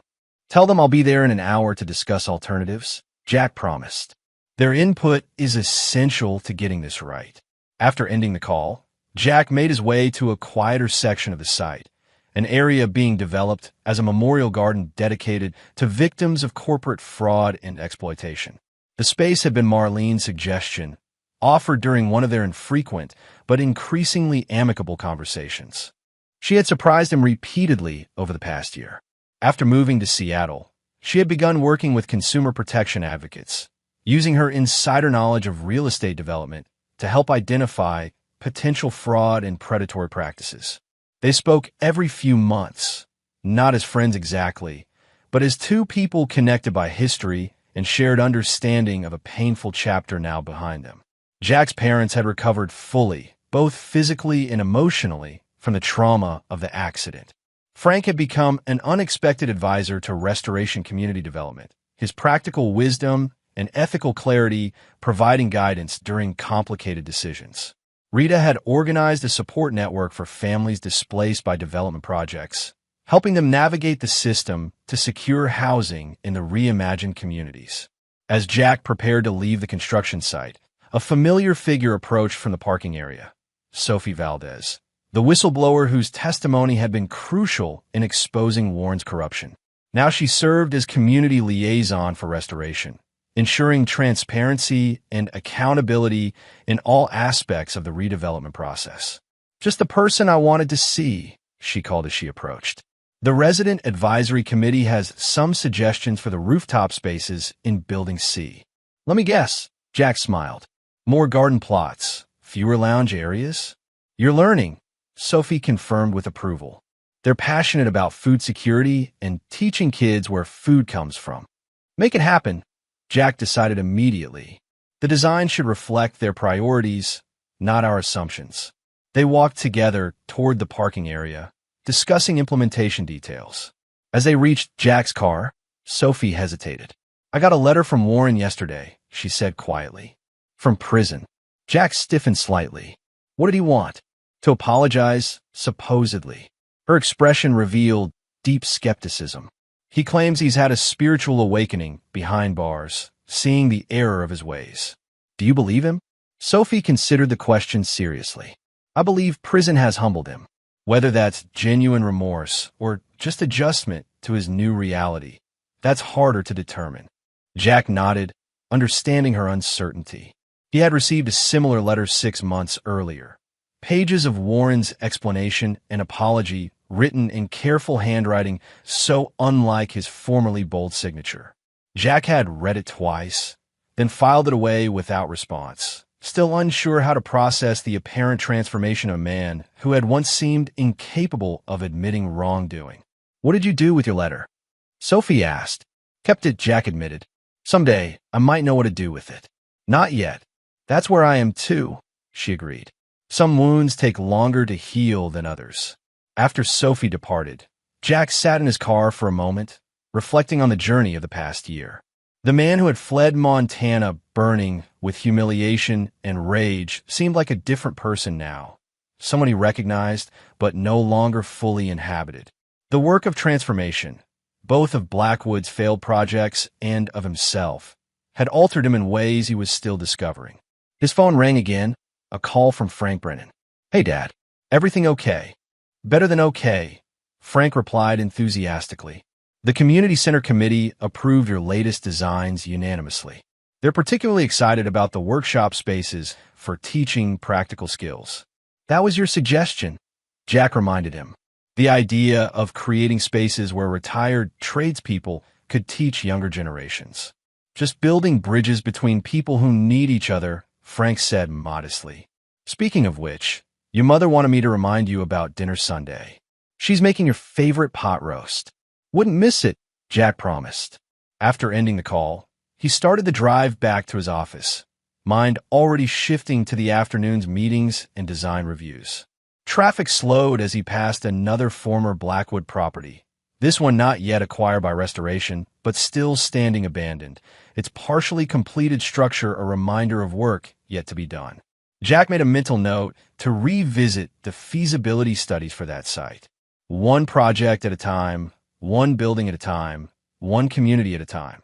"Tell them I'll be there in an hour to discuss alternatives," Jack promised. Their input is essential to getting this right. After ending the call, Jack made his way to a quieter section of the site, an area being developed as a memorial garden dedicated to victims of corporate fraud and exploitation. The space had been Marlene's suggestion, offered during one of their infrequent but increasingly amicable conversations. She had surprised him repeatedly over the past year. After moving to Seattle, she had begun working with consumer protection advocates, using her insider knowledge of real estate development to help identify potential fraud and predatory practices. They spoke every few months, not as friends exactly, but as 2 people connected by history and shared understanding of a painful chapter now behind them. Jack's parents had recovered fully, both physically and emotionally, from the trauma of the accident. Frank had become an unexpected advisor to Restoration Community Development, his practical wisdom and ethical clarity providing guidance during complicated decisions. Rita had organized a support network for families displaced by development projects, helping them navigate the system to secure housing in the reimagined communities. As Jack prepared to leave the construction site, a familiar figure approached from the parking area, Sophie Valdez, the whistleblower whose testimony had been crucial in exposing Warren's corruption. Now she served as community liaison for restoration, ensuring transparency and accountability in all aspects of the redevelopment process. "Just the person I wanted to see," she called as she approached. "The Resident Advisory Committee has some suggestions for the rooftop spaces in Building C." "Let me guess," Jack smiled. "More garden plots, fewer lounge areas?" "You're learning," Sophie confirmed with approval. "They're passionate about food security and teaching kids where food comes from." "Make it happen," Jack decided immediately. The design should reflect their priorities, not our assumptions. They walked together toward the parking area, discussing implementation details. As they reached Jack's car, Sophie hesitated. "I got a letter from Warren yesterday," she said quietly. "From prison." Jack stiffened slightly. What did he want? To apologize, supposedly. Her expression revealed deep skepticism. He claims he's had a spiritual awakening behind bars, seeing the error of his ways. Do you believe him? Sophie considered the question seriously. "I believe prison has humbled him. Whether that's genuine remorse or just adjustment to his new reality, that's harder to determine." Jack nodded, understanding her uncertainty. He had received a similar letter 6 months earlier. Pages of Warren's explanation and apology written in careful handwriting so unlike his formerly bold signature. Jack had read it twice, then filed it away without response, still unsure how to process the apparent transformation of a man who had once seemed incapable of admitting wrongdoing. "What did you do with your letter?" Sophie asked. "Kept it," Jack admitted. "Someday, I might know what to do with it." "Not yet. That's where I am too," she agreed. Some wounds take longer to heal than others. After Sophie departed, Jack sat in his car for a moment, reflecting on the journey of the past year. The man who had fled Montana burning with humiliation and rage seemed like a different person now, someone he recognized but no longer fully inhabited. The work of transformation, both of Blackwood's failed projects and of himself, had altered him in ways he was still discovering. His phone rang again, a call from Frank Brennan. "Hey, Dad. Everything okay?" "Better than okay," Frank replied enthusiastically. "The Community Center Committee approved your latest designs unanimously. They're particularly excited about the workshop spaces for teaching practical skills." "That was your suggestion," Jack reminded him. The idea of creating spaces where retired tradespeople could teach younger generations. "Just building bridges between people who need each other," Frank said modestly. "Speaking of which, your mother wanted me to remind you about dinner Sunday. She's making your favorite pot roast." "Wouldn't miss it," Jack promised. After ending the call, he started the drive back to his office, mind already shifting to the afternoon's meetings and design reviews. Traffic slowed as he passed another former Blackwood property, this one not yet acquired by restoration, but still standing abandoned, its partially completed structure a reminder of work yet to be done. Jack made a mental note to revisit the feasibility studies for that site. One project at a time, one building at a time, one community at a time.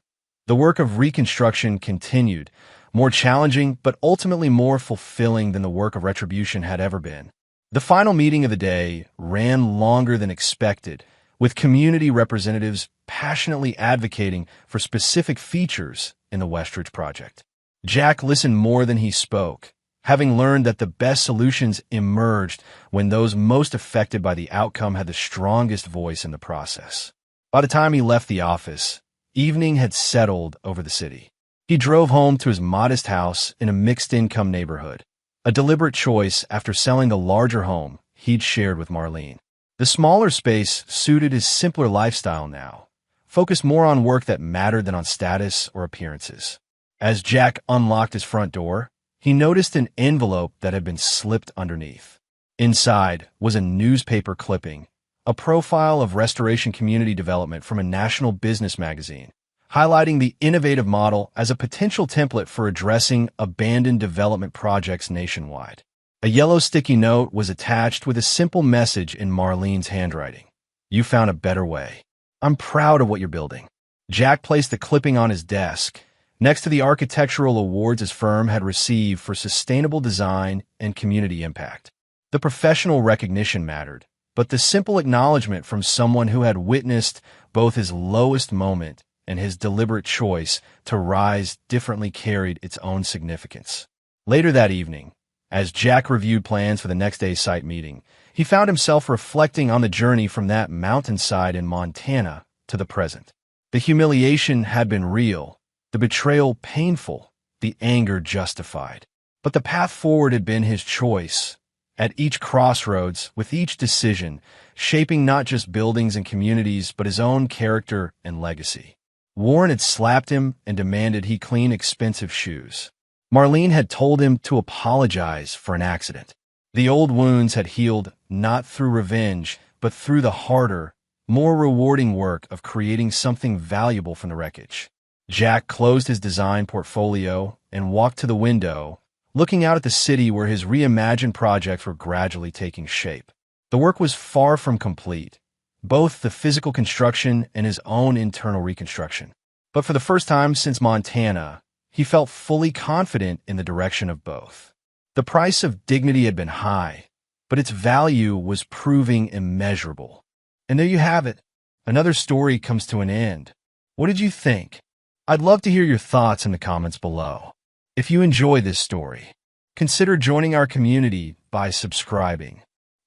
The work of reconstruction continued, more challenging but ultimately more fulfilling than the work of retribution had ever been. The final meeting of the day ran longer than expected, with community representatives passionately advocating for specific features in the Westridge project. Jack listened more than he spoke, having learned that the best solutions emerged when those most affected by the outcome had the strongest voice in the process. By the time he left the office, evening had settled over the city. He drove home to his modest house in a mixed-income neighborhood, a deliberate choice after selling the larger home he'd shared with Marlene. The smaller space suited his simpler lifestyle now, focused more on work that mattered than on status or appearances. As Jack unlocked his front door, he noticed an envelope that had been slipped underneath. Inside was a newspaper clipping, a profile of restoration community development from a national business magazine, highlighting the innovative model as a potential template for addressing abandoned development projects nationwide. A yellow sticky note was attached with a simple message in Marlene's handwriting. "You found a better way. I'm proud of what you're building." Jack placed the clipping on his desk, next to the architectural awards his firm had received for sustainable design and community impact. The professional recognition mattered, but the simple acknowledgement from someone who had witnessed both his lowest moment and his deliberate choice to rise differently carried its own significance. Later that evening, as Jack reviewed plans for the next day's site meeting, he found himself reflecting on the journey from that mountainside in Montana to the present. The humiliation had been real, the betrayal painful, the anger justified. But the path forward had been his choice. At each crossroads, with each decision, shaping not just buildings and communities, but his own character and legacy. Warren had slapped him and demanded he clean expensive shoes. Marlene had told him to apologize for an accident. The old wounds had healed not through revenge, but through the harder, more rewarding work of creating something valuable from the wreckage. Jack closed his design portfolio and walked to the window, looking out at the city where his reimagined projects were gradually taking shape. The work was far from complete, both the physical construction and his own internal reconstruction. But for the first time since Montana, he felt fully confident in the direction of both. The price of dignity had been high, but its value was proving immeasurable. And there you have it. Another story comes to an end. What did you think? I'd love to hear your thoughts in the comments below. If you enjoy this story, consider joining our community by subscribing.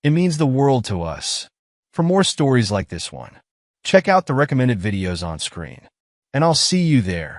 It means the world to us. For more stories like this one, check out the recommended videos on screen. And I'll see you there.